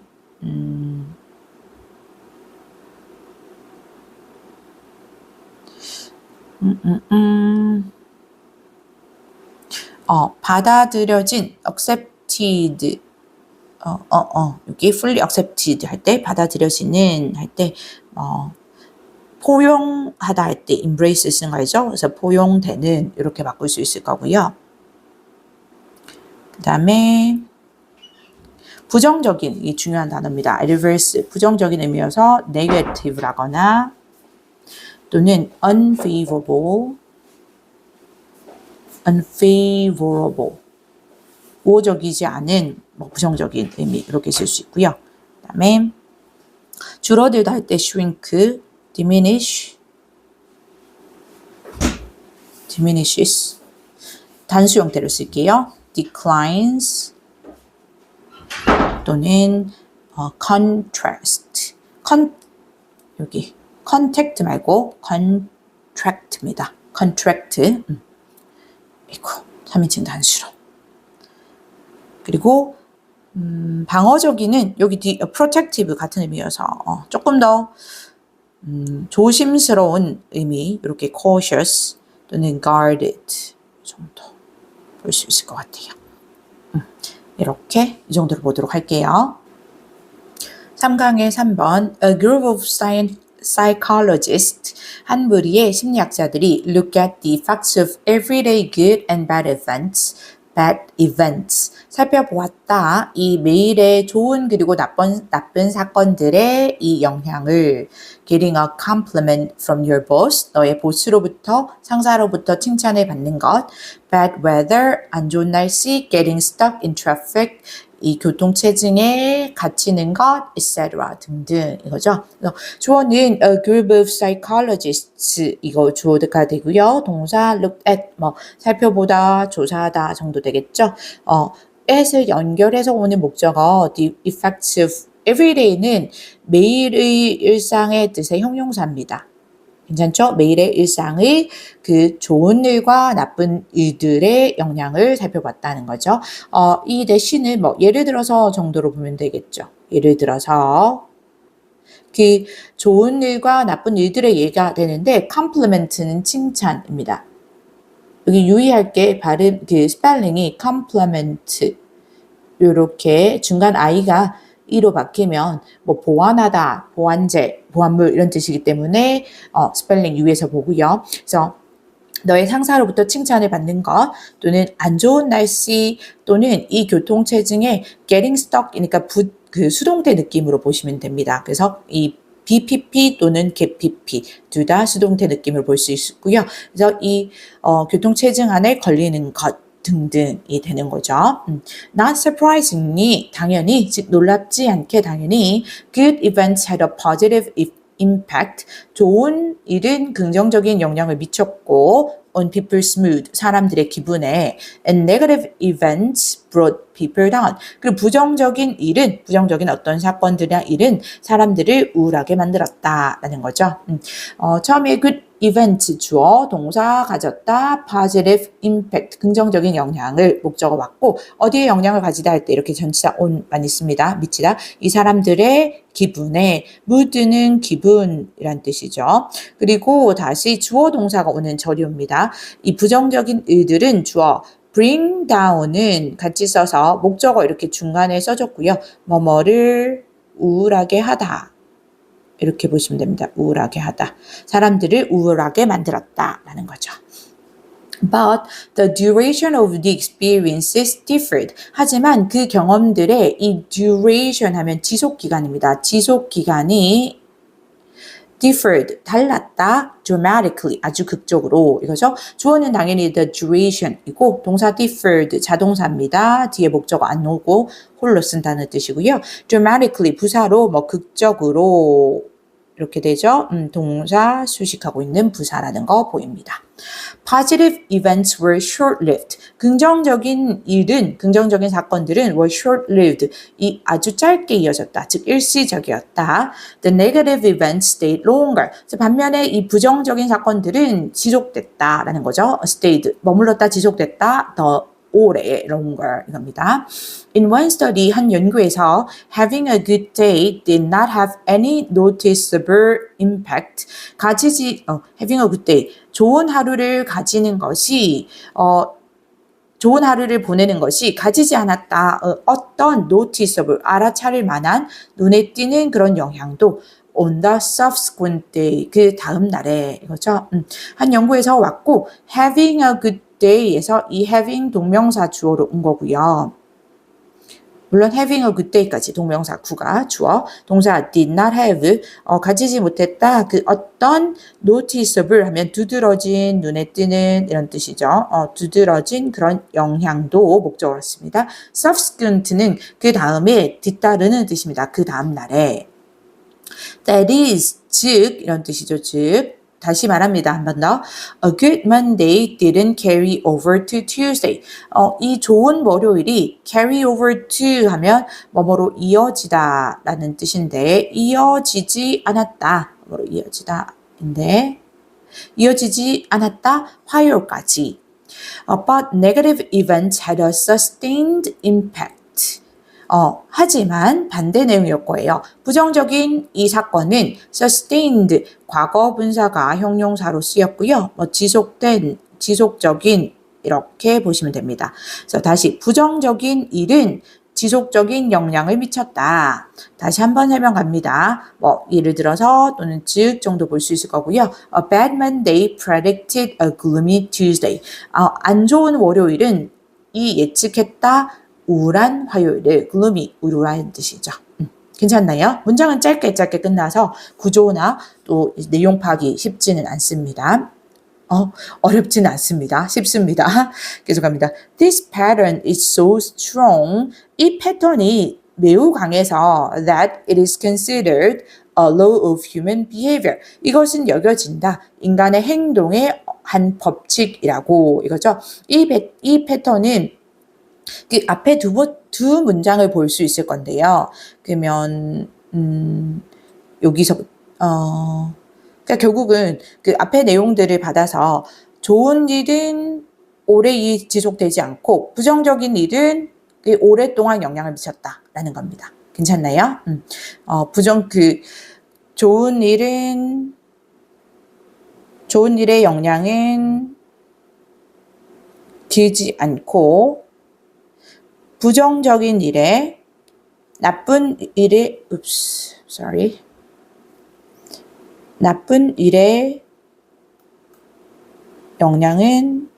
받아들여진 accepted 여기 fully accepted 할 때 받아들여지는 할 때 포용하다 할 때 embrace 쓰는 거죠. 그래서 포용되는 이렇게 바꿀 수 있을 거고요. 그 다음에 부정적인 이 중요한 단어입니다. adverse 부정적인 의미여서 negative라거나 또는 unfavorable 우호적이지 않은 부정적인 의미 이렇게 쓸 수 있고요. 그 다음에 줄어들다 할 때 shrink, diminishes 단수 형태로 쓸게요. declines 또는 contrast 여기 contact 말고 contract입니다. contract 이거 3인칭 단수로 그리고 방어적인은 여기 protective 같은 의미여서 조금 더 조심스러운 의미 이렇게 cautious 또는 guarded 정도 볼 수 있을 것 같아요. 이렇게 이 정도로 보도록 할게요. 3강의 3번 A group of psychologists 한 무리의 심리학자들이 look at the facts of everyday good and bad events 살펴보았다. 이 매일의 좋은 그리고 나쁜 사건들의 이 영향을 getting a compliment from your boss 너의 보스로부터 상사로부터 칭찬을 받는 것 bad weather 안 좋은 날씨 getting stuck in traffic 이 교통체증에 갇히는 것, etc. 등등 이거죠. 주어는 a group of psychologists 이거 주어가 되고요. 동사 look at 살펴보다, 조사하다 정도 되겠죠. at을 연결해서 오는 목적어 the effects of everyday는 매일의 일상의 뜻의 형용사입니다. 괜찮죠? 매일의 일상의 그 좋은 일과 나쁜 일들의 영향을 살펴봤다는 거죠. 이 대신을 예를 들어서 정도로 보면 되겠죠. 예를 들어서 그 좋은 일과 나쁜 일들의 예가 되는데 compliment는 칭찬입니다. 여기 유의할 게 발음 그 스펠링이 compliment 이렇게 중간 i가 이로 바뀌면 보완하다, 보완제, 보완물 이런 뜻이기 때문에 스펠링 유의해서 보고요. 그래서 너의 상사로부터 칭찬을 받는 것 또는 안 좋은 날씨 또는 이 교통체증에 getting stuck 그러니까 그 수동태 느낌으로 보시면 됩니다. 그래서 이 BPP 또는 GPP 둘 다 수동태 느낌을 볼 수 있고요. 그래서 이 교통체증 안에 걸리는 것 등등이 되는 거죠. Not surprisingly, 당연히, 즉 놀랍지 않게 당연히 good events had a positive impact. 좋은 일은 긍정적인 영향을 미쳤고 on people's mood, 사람들의 기분에 and negative events brought people down. 그리고 부정적인 어떤 사건들이나 일은 사람들을 우울하게 만들었다라는 거죠. 처음에 good event 주어, 동사 가졌다, positive impact, 긍정적인 영향을 목적어 맞고 어디에 영향을 가지다 할 때 이렇게 전치사 on만 있습니다. 미치다. 이 사람들의 기분에 mood는 기분이란 뜻이죠. 그리고 다시 주어 동사가 오는 절유입니다. 이 부정적인 일들은 주어 bring down은 같이 써서 목적어 이렇게 중간에 써줬고요. 뭐뭐를 우울하게 하다. 이렇게 보시면 됩니다. 우울하게 하다. 사람들을 우울하게 만들었다라는 거죠. But the duration of the experiences differed. 하지만 그 경험들의 이 duration 하면 지속 기간입니다. 지속 기간이 differed, 달랐다. dramatically, 아주 극적으로. 이거죠. 주어는 당연히 the duration이고 동사 differed, 자동사입니다. 뒤에 목적어 안 오고 홀로 쓴다는 뜻이고요. dramatically, 부사로 뭐 극적으로 이렇게 되죠. 동사 수식하고 있는 부사라는 거 보입니다. Positive events were short-lived. 긍정적인 일은, 긍정적인 사건들은 were short-lived. 이 아주 짧게 이어졌다. 즉 일시적이었다. The negative events stayed longer. 반면에 이 부정적인 사건들은 지속됐다라는 거죠. stayed, 머물렀다, 지속됐다, 더 오래, longer 이겁니다. In one study, 한 연구에서 having a good day did not have any noticeable impact. having a good day, 좋은 하루를 가지는 것이 좋은 하루를 보내는 것이 가지지 않았다. 어떤 noticeable, 알아차릴 만한 눈에 띄는 그런 영향도 on the subsequent day, 그 다음 날에 이거죠. 한 연구에서 왔고 having a good day에서 이 having 동명사 주어로 온 거고요. 물론 having a good day까지 동명사 구가 주어, 동사 did not have, 가지지 못했다. 그 어떤 noticeable 하면 두드러진, 눈에 띄는 이런 뜻이죠. 두드러진 그런 영향도 목적어로 씁니다. subsequent는 그 다음에 뒤따르는 뜻입니다. 그 다음 날에. That is, 즉 이런 뜻이죠. 즉 다시 말합니다. 한 번 더. A good Monday didn't carry over to Tuesday. 이 좋은 월요일이 carry over to 하면 뭐뭐로 이어지다 라는 뜻인데 이어지지 않았다. 뭐로 이어지다인데 이어지지 않았다. 화요일까지. But negative events had a sustained impact. 하지만 반대 내용이었 거예요. 부정적인 이 사건은 sustained, 과거 분사가 형용사로 쓰였고요. 지속된, 지속적인 이렇게 보시면 됩니다. 그래서 다시 부정적인 일은 지속적인 영향을 미쳤다. 다시 한번 설명 갑니다. 예를 들어서 또는 즉 정도 볼 수 있을 거고요. A bad Monday predicted a gloomy Tuesday. 안 좋은 월요일은 이 예측했다. 우울한 화요일을 gloomy, 우울한 뜻이죠. 괜찮나요? 문장은 짧게 끝나서 구조나 또 내용 파악이 쉽지는 않습니다. 어렵지는 않습니다. 쉽습니다. 계속합니다. This pattern is so strong. 이 패턴이 매우 강해서 that it is considered a law of human behavior. 이것은 여겨진다. 인간의 행동의 한 법칙이라고 이거죠. 이 패턴은 그 앞에 두 문장을 볼 수 있을 건데요. 그러면 여기서 그러니까 결국은 그 앞에 내용들을 받아서 좋은 일은 오래 지속되지 않고 부정적인 일은 오랫동안 영향을 미쳤다라는 겁니다. 괜찮나요? 좋은 일의 영향은 길지 않고 부정적인 일에 나쁜 일의 영향은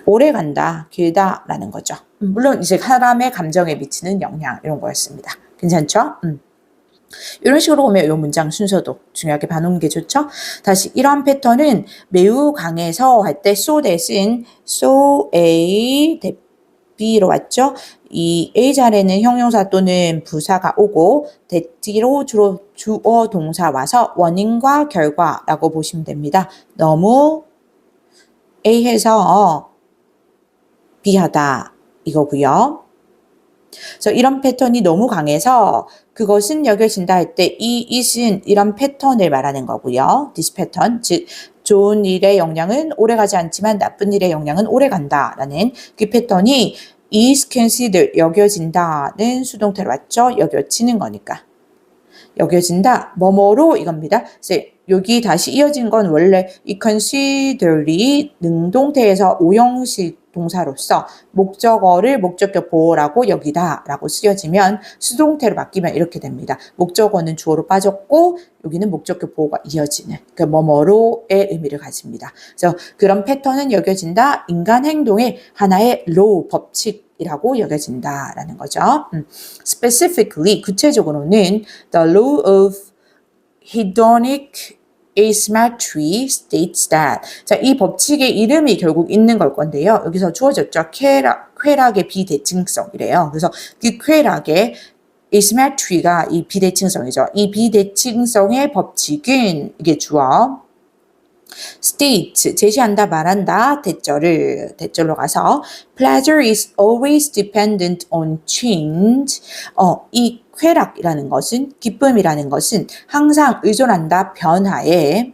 오래 간다, 길다라는 거죠. 물론 이제 사람의 감정에 미치는 영향 이런 거였습니다. 괜찮죠? 이런 식으로 보면 이 문장 순서도 중요하게 봐놓는 게 좋죠. 다시 이런 패턴은 매우 강해서 할 때 so that은 so A B로 왔죠. 이 A 자리에는 형용사 또는 부사가 오고 that로 주로 주어 동사 와서 원인과 결과라고 보시면 됩니다. 너무 A해서 B하다 이거고요. 그래서 이런 패턴이 너무 강해서 그것은 여겨진다 할 때 이 it은 이런 패턴을 말하는 거고요. this pattern, 즉 좋은 일의 영향은 오래가지 않지만 나쁜 일의 영향은 오래간다라는 그 패턴이 is considered, 여겨진다는 수동태로 왔죠. 여겨지는 거니까. 여겨진다, 뭐뭐로 이겁니다. 그래서 여기 다시 이어진 건 원래 이 consider이 능동태에서 오형식 동사로서 목적어를 목적격 보호라고 여기다 라고 쓰여지면 수동태로 바뀌면 이렇게 됩니다. 목적어는 주어로 빠졌고 여기는 목적격 보호가 이어지는 그 뭐뭐로의 의미를 가집니다. 그래서 그런 패턴은 여겨진다. 인간 행동의 하나의 law, 법칙 이라고 여겨진다라는 거죠. Specifically, 구체적으로는 the law of hedonic asymmetry states that. 자, 이 법칙의 이름이 결국 있는 걸 건데요. 여기서 주어졌죠. 쾌락의 비대칭성이래요. 그래서 그 쾌락의 asymmetry가 이 비대칭성이죠. 이 비대칭성의 법칙은 이게 주어 state 제시한다 말한다 대절로 가서 pleasure is always dependent on change. 이 쾌락이라는 것은 기쁨이라는 것은 항상 의존한다 변화에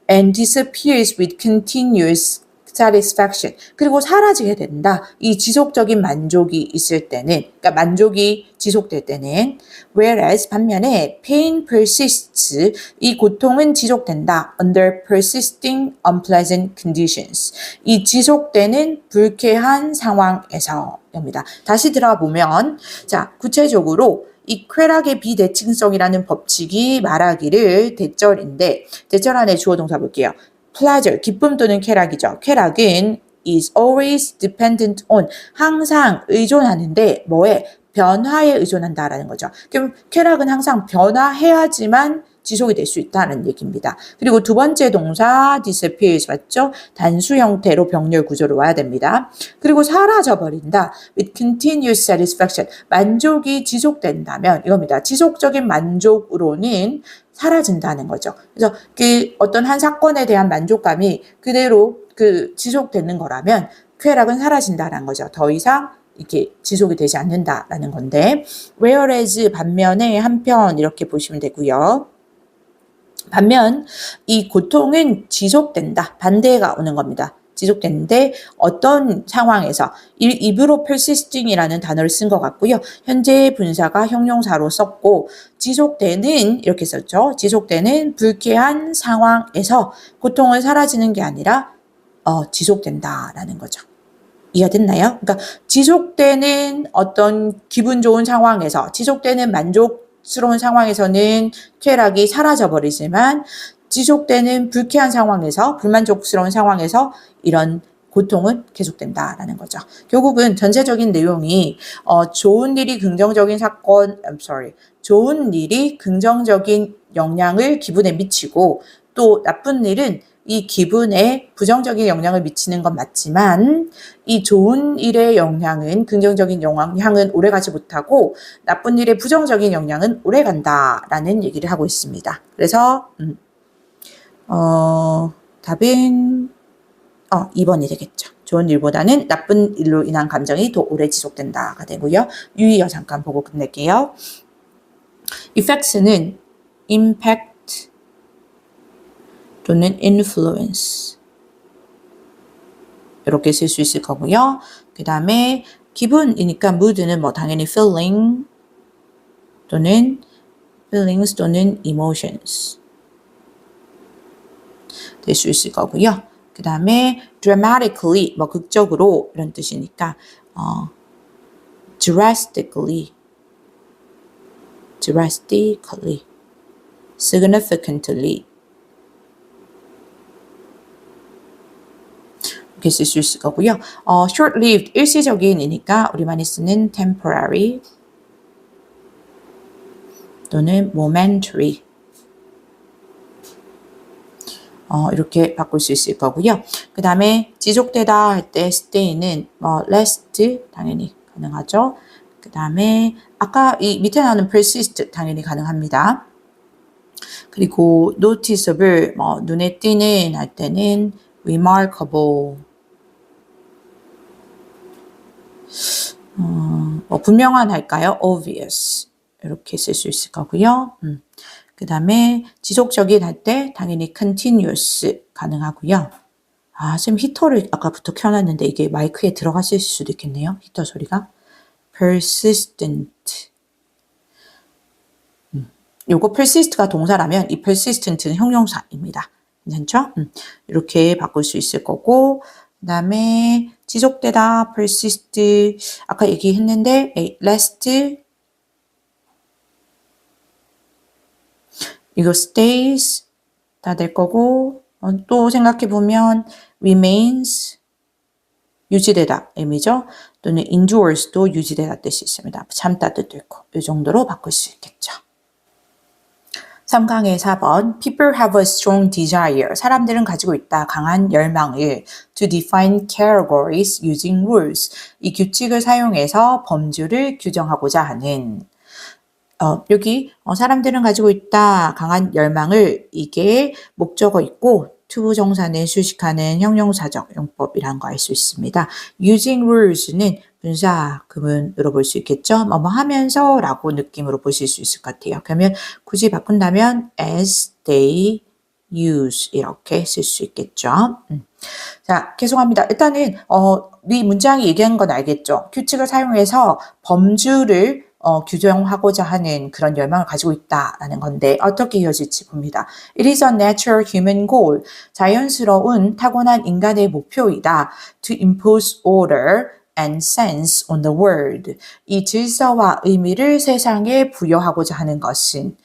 and disappears with continuous satisfaction. 그리고 사라지게 된다. 이 지속적인 만족이 있을 때는, 그러니까 만족이 지속될 때는, whereas 반면에 pain persists. 이 고통은 지속된다. under persisting unpleasant conditions. 이 지속되는 불쾌한 상황에서입니다. 다시 들어보면, 자, 구체적으로 이 쾌락의 비대칭성이라는 법칙이 말하기를 대절인데, 대절 안에 주어 동사 볼게요. pleasure, 기쁨 또는 쾌락이죠. 쾌락은 is always dependent on, 항상 의존하는데 뭐에? 변화에 의존한다라는 거죠. 그럼 쾌락은 항상 변화해야지만 지속이 될 수 있다는 얘기입니다. 그리고 두 번째 동사 disappears 맞죠? 단수 형태로 병렬 구조로 와야 됩니다. 그리고 사라져버린다. with continuous satisfaction. 만족이 지속된다면 이겁니다. 지속적인 만족으로는 사라진다는 거죠. 그래서 그 어떤 한 사건에 대한 만족감이 그대로 지속되는 거라면 쾌락은 사라진다는 거죠. 더 이상 이렇게 지속이 되지 않는다라는 건데, whereas 반면에 한편 이렇게 보시면 되고요. 반면 이 고통은 지속된다. 반대가 오는 겁니다. 지속되는데 어떤 상황에서 입으로 persisting이라는 단어를 쓴 것 같고요. 현재 분사가 형용사로 썼고 지속되는 이렇게 썼죠. 지속되는 불쾌한 상황에서 고통은 사라지는 게 아니라 지속된다라는 거죠. 이해가 됐나요? 그러니까 지속되는 어떤 기분 좋은 상황에서 지속되는 만족스러운 상황에서는 쾌락이 사라져 버리지만 지속되는 불쾌한 상황에서 불만족스러운 상황에서 이런 고통은 계속된다라는 거죠. 결국은 전체적인 내용이 좋은 일이 긍정적인 영향을 기분에 미치고 또 나쁜 일은 이 기분에 부정적인 영향을 미치는 건 맞지만 이 좋은 일의 영향은 긍정적인 영향은 오래가지 못하고 나쁜 일의 부정적인 영향은 오래간다라는 얘기를 하고 있습니다. 그래서 답은 2번이 되겠죠. 좋은 일보다는 나쁜 일로 인한 감정이 더 오래 지속된다가 되고요. 유의어 잠깐 보고 끝낼게요. effects는 impact 또는 influence 이렇게 쓸 수 있을 거고요. 그 다음에 기분이니까 mood는 뭐 당연히 feelings 또는 emotions 될 수 있을 거고요. 그 다음에 dramatically 뭐 극적으로 이런 뜻이니까 drastically significantly 이렇게 쓸 수 있을 거고요. short-lived 일시적인이니까 우리 많이 쓰는 temporary 또는 momentary 이렇게 바꿀 수 있을 거고요. 그 다음에 지속되다 할 때 stay는 last 당연히 가능하죠. 그 다음에 아까 이 밑에 나오는 persist 당연히 가능합니다. 그리고 noticeable 눈에 띄는 할 때는 remarkable 분명한 할까요? obvious 이렇게 쓸 수 있을 거고요. 그 다음에 지속적인 할 때 당연히 continuous 가능하고요. 지금 히터를 아까부터 켜놨는데 이게 마이크에 들어갔을 수도 있겠네요. 히터 소리가. persistent. 요거 persist가 동사라면 이 persistent는 형용사입니다. 괜찮죠? 이렇게 바꿀 수 있을 거고, 그 다음에 지속되다, persist, 아까 얘기했는데, last, 이거 stays 다 될 거고, 또 생각해보면 remains, 유지되다, 의미죠. 또는 endures도 유지되다 뜻이 있습니다. 참다도 되고 이 정도로 바꿀 수 있겠죠. 3강의 4번 People have a strong desire. 사람들은 가지고 있다. 강한 열망을 to define categories using rules. 이 규칙을 사용해서 범주를 규정하고자 하는 여기 사람들은 가지고 있다. 강한 열망을 이게 목적어 있고 투부정사는 수식하는 형용사적 용법이라는 거 알 수 있습니다. using rules는 분사 구문으로 볼 수 있겠죠. 뭐뭐 하면서 라고 느낌으로 보실 수 있을 것 같아요. 그러면 굳이 바꾼다면 as they use 이렇게 쓸 수 있겠죠. 자, 계속합니다. 일단은 이 문장이 얘기하는 건 알겠죠. 규칙을 사용해서 범주를 규정하고자 하는 그런 열망을 가지고 있다라는 건데 어떻게 이어질지 봅니다. It is a natural human goal. 자연스러운 타고난 인간의 목표이다. To impose order and sense on the world. 이 질서와 의미를 세상에 부여하고자 하는 것은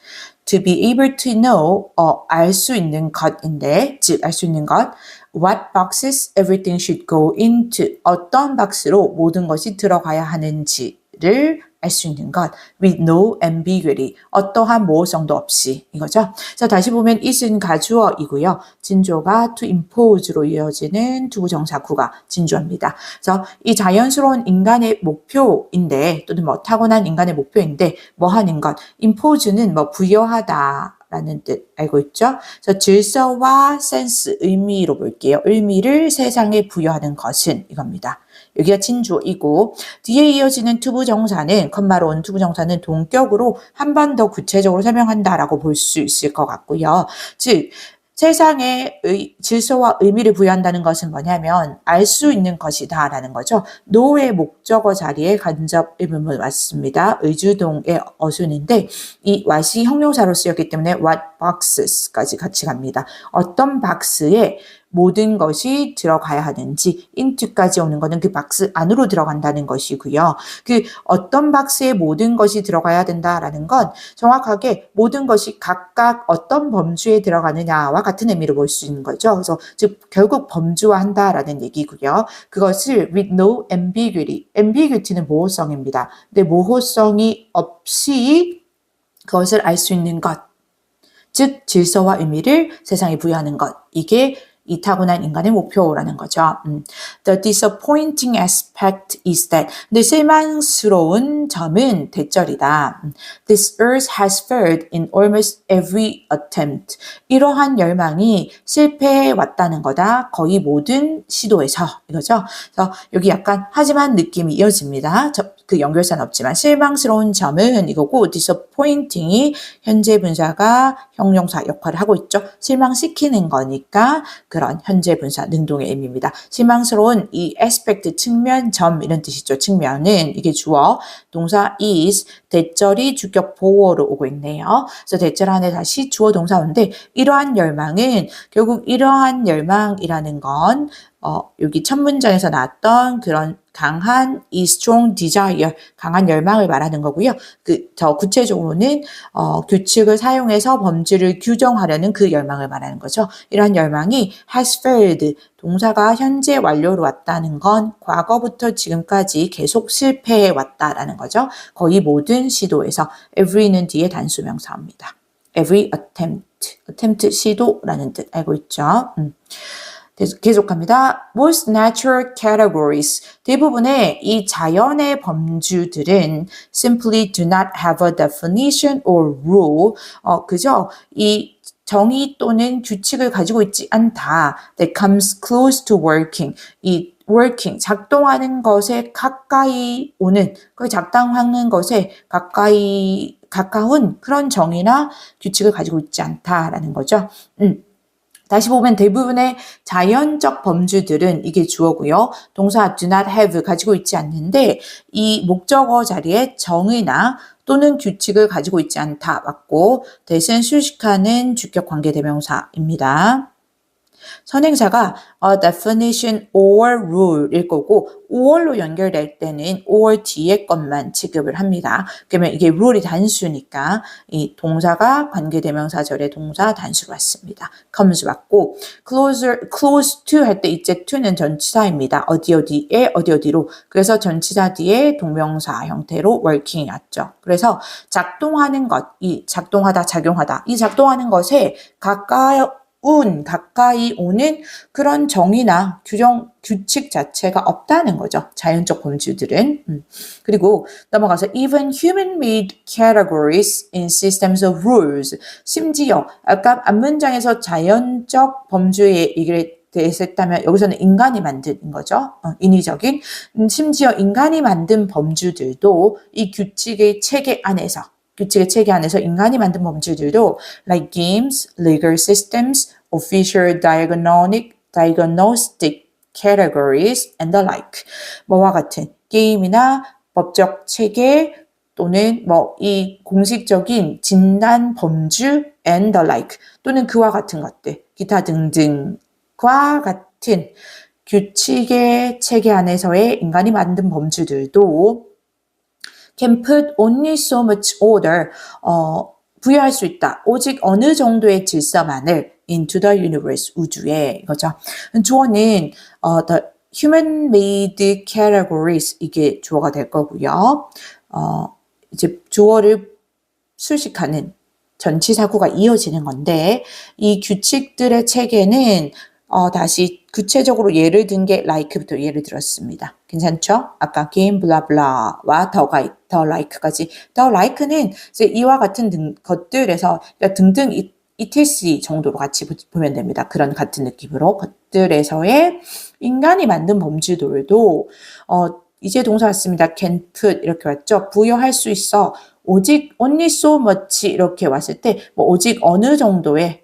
to be able to know, 알 수 있는 것인데, 즉 알 수 있는 것, what boxes everything should go into, 어떤 박스로 모든 것이 들어가야 하는지를 알 수 있는 것, with no ambiguity, 어떠한 모호성도 없이 이거죠. 자, 다시 보면 it은 가주어이고요. 진조가 to impose로 이어지는 투부정사구가 진조입니다. 그래서 이 자연스러운 인간의 목표인데 또는 뭐 타고난 인간의 목표인데 뭐 하는 것, impose는 뭐 부여하다 라는 뜻 알고 있죠? 그래서 질서와 센스, 의미로 볼게요. 의미를 세상에 부여하는 것은 이겁니다. 여기가 진주이고 뒤에 이어지는 투부정사는 컴마로 온 투부정사는 동격으로 한 번 더 구체적으로 설명한다라고 볼 수 있을 것 같고요. 즉 세상에 질서와 의미를 부여한다는 것은 뭐냐면 알 수 있는 것이다 라는 거죠. know의 목적어 자리에 간접 의문문 왔습니다. 의주동의 어순인데 이 what이 형용사로 쓰였기 때문에 what boxes까지 같이 갑니다. 어떤 박스에 모든 것이 들어가야 하는지 into까지 오는 것은 그 박스 안으로 들어간다는 것이고요. 그 어떤 박스에 모든 것이 들어가야 된다라는 건 정확하게 모든 것이 각각 어떤 범주에 들어가느냐와 같은 의미로 볼 수 있는 거죠. 그래서 즉 결국 범주화한다라는 얘기고요. 그것을 with no ambiguity, ambiguity는 모호성입니다. 근데 모호성이 없이 그것을 알 수 있는 것, 즉 질서와 의미를 세상에 부여하는 것, 이게 이 타고난 인간의 목표라는 거죠. The disappointing aspect is that. 근데 실망스러운 점은 대절이다. This earth has failed in almost every attempt. 이러한 열망이 실패해 왔다는 거다. 거의 모든 시도에서 이거죠. 그래서 여기 약간 하지만 느낌이 이어집니다. 그 연결사는 없지만 실망스러운 점은 이거고 disappointing이 현재 분사가 형용사 역할을 하고 있죠. 실망시키는 거니까 그런 현재 분사 능동의 의미입니다. 실망스러운 이 aspect 측면, 점 이런 뜻이죠. 측면은 이게 주어, 동사 is, 대절이 주격 보어로 오고 있네요. 그래서 대절 안에 다시 주어 동사인데 이러한 열망은 결국 이러한 열망이라는 건 여기 첫 문장에서 나왔던 그런 강한 이 strong desire, 강한 열망을 말하는 거고요. 더 구체적으로는 규칙을 사용해서 범주를 규정하려는 그 열망을 말하는 거죠. 이러한 열망이 has failed, 동사가 현재 완료로 왔다는 건 과거부터 지금까지 계속 실패해 왔다라는 거죠. 거의 모든 시도에서 every는 뒤에 단수명사입니다. every attempt 시도라는 뜻 알고 있죠. 계속합니다. Most natural categories. 대부분의 이 자연의 범주들은 simply do not have a definition or rule. 그저 이 정의 또는 규칙을 가지고 있지 않다. That comes close to working. 이 working, 작동하는 것에 가까이 오는, 그 작동하는 것에 가까운 그런 정의나 규칙을 가지고 있지 않다라는 거죠. 다시 보면 대부분의 자연적 범주들은 이게 주어고요. 동사 do not have 가지고 있지 않는데 이 목적어 자리에 정의나 또는 규칙을 가지고 있지 않다 맞고 대신 수식하는 주격 관계대명사입니다. 선행사가 a definition or rule일 거고 or로 연결될 때는 or 뒤에 것만 취급을 합니다. 그러면 이게 rule이 단수니까 이 동사가 관계대명사절의 동사 단수로 왔습니다. comes 왔고 close to 할 때 이제 to는 전치사입니다. 어디에 어디로 그래서 전치사 뒤에 동명사 형태로 working이 왔죠. 그래서 작동하는 것, 이 작동하다, 작용하다 이 작동하는 것에 가까이 오는 그런 정의나 규칙 자체가 없다는 거죠. 자연적 범주들은. 그리고 넘어가서 even human-made categories in systems of rules. 심지어 아까 앞문장에서 자연적 범주의 얘기를 했다면 여기서는 인간이 만든 거죠. 인위적인. 심지어 인간이 만든 범주들도 이 규칙의 체계 안에서 인간이 만든 범주들도 like games, legal systems, official diagnostic categories and the like. 뭐와 같은 게임이나 법적 체계 또는 이 공식적인 진단 범주 and the like 또는 그와 같은 것들, 기타 등등과 같은 규칙의 체계 안에서의 인간이 만든 범주들도 can put only so much order, 부여할 수 있다. 오직 어느 정도의 질서만을 into the universe, 우주에 이거죠. 주어는 the human-made categories 이게 주어가 될 거고요. 이제 주어를 수식하는 전치사구가 이어지는 건데 이 규칙들의 체계는 다시 구체적으로 예를 든 게 like부터 예를 들었습니다. 괜찮죠? 아까 game 블라블라와 the like까지. the like는 이제 이와 같은 것들에서 등등 etc 정도로 같이 보면 됩니다. 그런 같은 느낌으로 것들에서의 인간이 만든 범주들도 이제 동사 왔습니다. can put 이렇게 왔죠. 부여할 수 있어. 오직 only so much 이렇게 왔을 때 오직 어느 정도의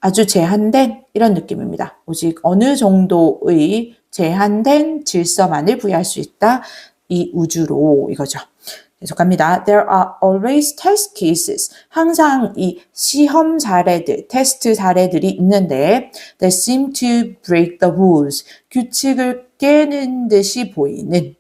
아주 제한된 이런 느낌입니다. 오직 어느 정도의 제한된 질서만을 부여할 수 있다. 이 우주로 이거죠. 계속합니다. There are always test cases. 항상 이 시험 사례들, 테스트 사례들이 있는데 that seem to break the rules. 규칙을 깨는 듯이 보이는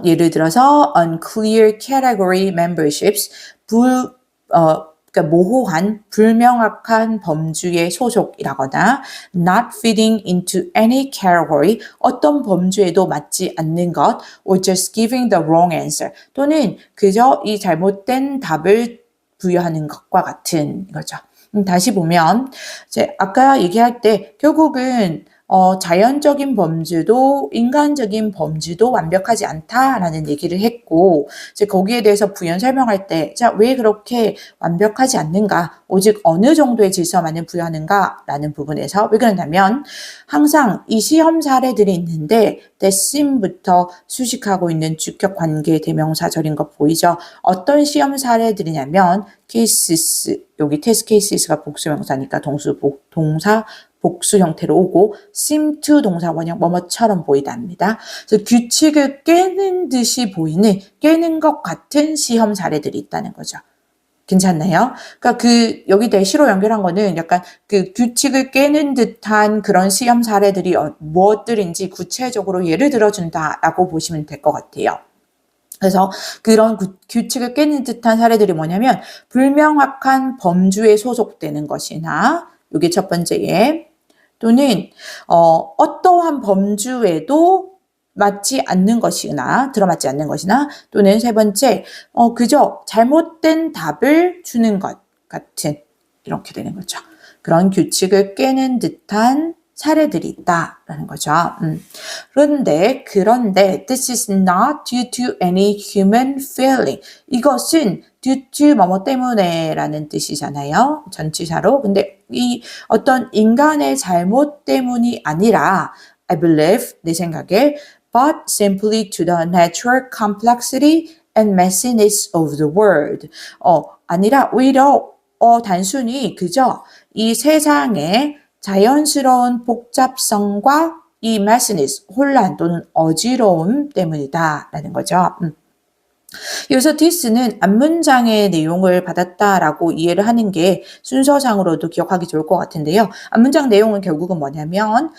예를 들어서 unclear category memberships, 그러니까 모호한, 불명확한 범주의 소속이라거나 not fitting into any category, 어떤 범주에도 맞지 않는 것, or just giving the wrong answer, 또는 그저 이 잘못된 답을 부여하는 것과 같은 거죠. 다시 보면 이제 아까 얘기할 때 결국은 자연적인 범주도 인간적인 범주도 완벽하지 않다라는 얘기를 했고 이제 거기에 대해서 부연 설명할 때 왜 그렇게 완벽하지 않는가 오직 어느 정도의 질서만을 부여하는가라는 부분에서 왜 그러냐면 항상 이 시험 사례들이 있는데 대심부터 수식하고 있는 주격 관계 대명사절인 거 보이죠? 어떤 시험 사례들이냐면 cases, 여기 test cases가 복수명사니까 동사 복수 형태로 오고 seem to 동사 원형 뭐뭐처럼 보이답니다. 그래서 규칙을 깨는 듯이 보이는 깨는 것 같은 시험 사례들이 있다는 거죠. 괜찮나요? 그러니까 여기 대시로 연결한 거는 약간 규칙을 깨는 듯한 그런 시험 사례들이 무엇들인지 구체적으로 예를 들어준다라고 보시면 될 것 같아요. 그래서 그런 규칙을 깨는 듯한 사례들이 뭐냐면 불명확한 범주에 소속되는 것이나 이게 첫 번째에 또는 어떠한 범주에도 맞지 않는 것이나 들어맞지 않는 것이나 또는 세 번째 그저 잘못된 답을 주는 것 같은 이렇게 되는 거죠. 그런 규칙을 깨는 듯한 사례들이 있다라는 거죠. 그런데 this is not due to any human failing. 이것은 due to 뭐뭐 때문에 라는 뜻이잖아요. 전치사로. 근데 이 어떤 인간의 잘못 때문이 아니라 I believe, 내 생각에 but simply to the natural complexity and messiness of the world. 아니라 오히려 단순히 그저 이 세상의 자연스러운 복잡성과 이 messiness, 혼란 또는 어지러움 때문이다라는 거죠. 여기서 this는 앞문장의 내용을 받았다라고 이해를 하는 게 순서상으로도 기억하기 좋을 것 같은데요. 앞문장 내용은 결국은 뭐냐면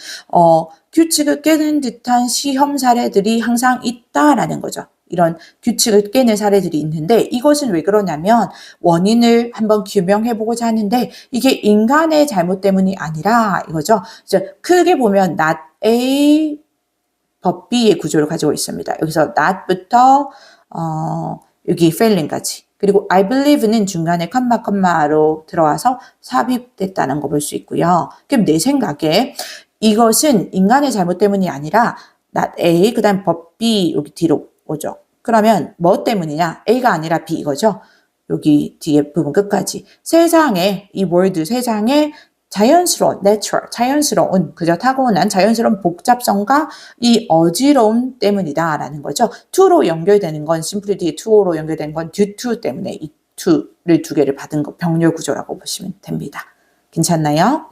규칙을 깨는 듯한 시험 사례들이 항상 있다라는 거죠. 이런 규칙을 깨는 사례들이 있는데 이것은 왜 그러냐면 원인을 한번 규명해보고자 하는데 이게 인간의 잘못 때문이 아니라 이거죠. 크게 보면 not A 법 B의 구조를 가지고 있습니다. 여기서 not부터 여기 failing까지. 그리고 I believe는 중간에 컴마로 들어와서 삽입됐다는 거 볼 수 있고요. 그럼 내 생각에 이것은 인간의 잘못 때문이 아니라 not A, 그 다음 법 B 여기 뒤로 오죠. 그러면 뭐 때문이냐? A가 아니라 B 이거죠. 여기 뒤에 부분 끝까지. 세상에, 이 월드 세상에 자연스러운, natural, 자연스러운, 그저 타고난 자연스러운 복잡성과 이 어지러움 때문이다라는 거죠. to로 연결되는 건 simply to로 연결된 건 due to 때문에 이 to를 두 개를 받은 거 병렬 구조라고 보시면 됩니다. 괜찮나요?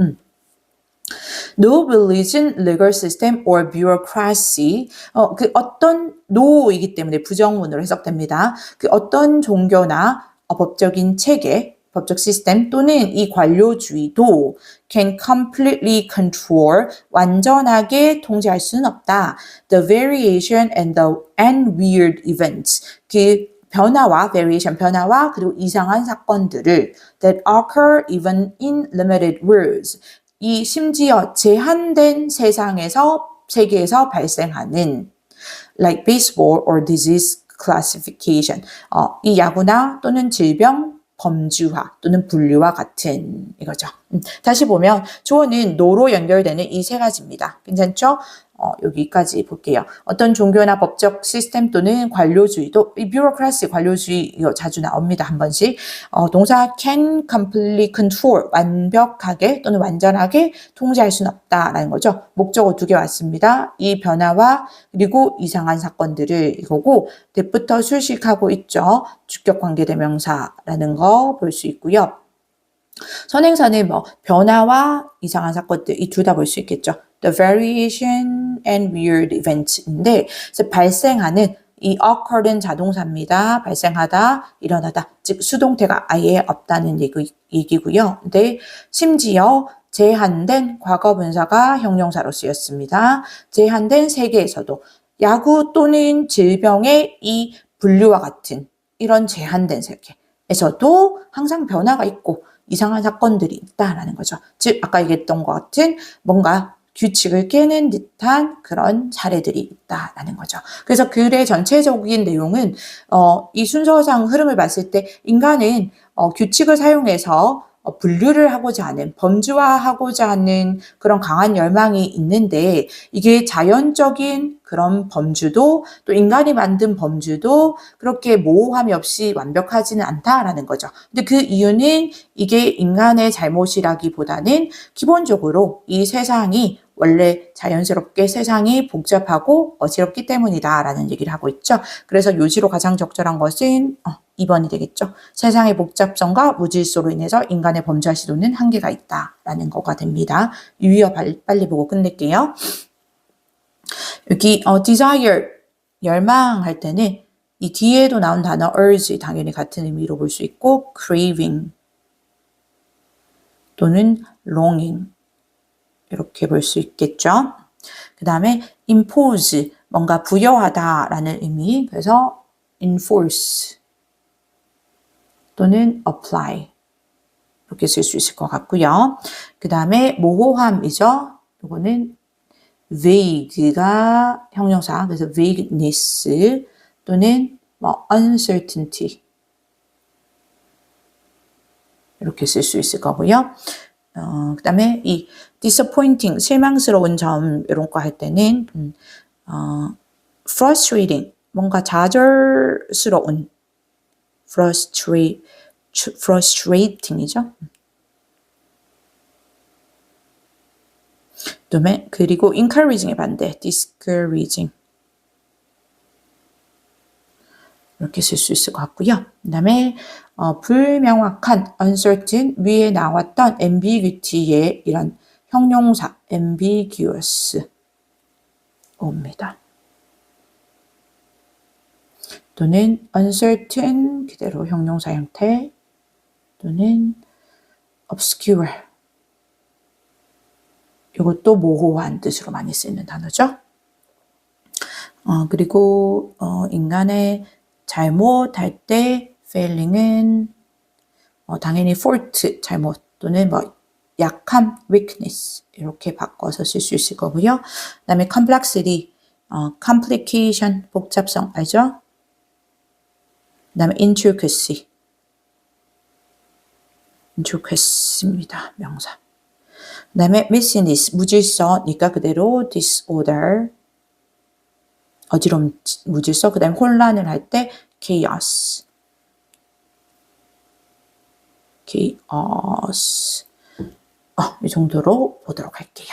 No religion, legal system, or bureaucracy. 그 어떤 no이기 때문에 부정문으로 해석됩니다. 그 어떤 종교나 법적인 체계, 법적 시스템 또는 이 관료주의도 can completely control, 완전하게 통제할 수는 없다. The variation and weird events. 그 변화와 variation, 변화와 그리고 이상한 사건들을 that occur even in limited worlds. 이 심지어 제한된 세계에서 발생하는 like baseball or disease classification. 이 야구나 또는 질병, 범주화 또는 분류와 같은 이거죠. 다시 보면 조어는 노로 연결되는 이 세 가지입니다. 괜찮죠? 여기까지 볼게요. 어떤 종교나 법적 시스템 또는 관료주의도 이 bureaucracy, 관료주의 이거 자주 나옵니다. 한 번씩. 동사 can completely control, 완벽하게 또는 완전하게 통제할 수는 없다라는 거죠. 목적어 두 개 왔습니다. 이 변화와 그리고 이상한 사건들을 이거고 that부터 수식하고 있죠. 주격 관계대명사라는 거 볼 수 있고요. 선행사는 뭐 변화와 이상한 사건들 이 둘 다 볼 수 있겠죠. The variation and weird events인데 발생하는 이 occur는 자동사입니다. 발생하다, 일어나다. 즉 수동태가 아예 없다는 얘기고요. 근데 심지어 제한된 과거분사가 형용사로 쓰였습니다. 제한된 세계에서도 야구 또는 질병의 이 분류와 같은 이런 제한된 세계에서도 항상 변화가 있고 이상한 사건들이 있다라는 거죠. 즉 아까 얘기했던 것 같은 뭔가 규칙을 깨는 듯한 그런 사례들이 있다라는 거죠. 그래서 글의 전체적인 내용은 이 순서상 흐름을 봤을 때 인간은 규칙을 사용해서 분류를 하고자 하는, 범주화하고자 하는 그런 강한 열망이 있는데 이게 자연적인 그런 범주도 또 인간이 만든 범주도 그렇게 모호함이 없이 완벽하지는 않다라는 거죠. 근데 그 이유는 이게 인간의 잘못이라기보다는 기본적으로 이 세상이 원래 자연스럽게 세상이 복잡하고 어지럽기 때문이다라는 얘기를 하고 있죠. 그래서 요지로 가장 적절한 것은 2번이 되겠죠. 세상의 복잡성과 무질서로 인해서 인간의 범죄 시도는 한계가 있다라는 거가 됩니다. 유의어 빨리 보고 끝낼게요. 여기 desire, 열망할 때는 이 뒤에도 나온 단어 urge 당연히 같은 의미로 볼 수 있고 craving 또는 longing 이렇게 볼 수 있겠죠. 그 다음에 impose, 뭔가 부여하다라는 의미, 그래서 enforce 또는 apply 이렇게 쓸 수 있을 것 같고요. 그 다음에 모호함이죠. 이거는 vague가 형용사, 그래서 vagueness 또는 uncertainty 이렇게 쓸 수 있을 거고요. 그 다음에 이 disappointing, 실망스러운 점 이런 거 할 때는 frustrating, 뭔가 좌절스러운 frustrating이죠. 그다음에 그리고 encouraging의 반대 discouraging 이렇게 쓸 수 있을 것 같고요. 그 다음에 불명확한 uncertain, 위에 나왔던 ambiguity의 이런 형용사 ambiguous 옵니다. 또는 uncertain 그대로 형용사 형태 또는 obscure 이것도 모호한 뜻으로 많이 쓰이는 단어죠. 그리고 인간의 잘못할 때 failing은 당연히 fault 잘못 또는 뭐 약함 weakness 이렇게 바꿔서 쓸 수 있을 거고요. 그다음에 complexity complication 복잡성 알죠? 그다음에 intricacy입니다. 명사. 그다음에 messiness 무질서니까 그대로 disorder 어지러움 무질서 그다음에 혼란을 할 때 chaos 이 정도로 보도록 할게요.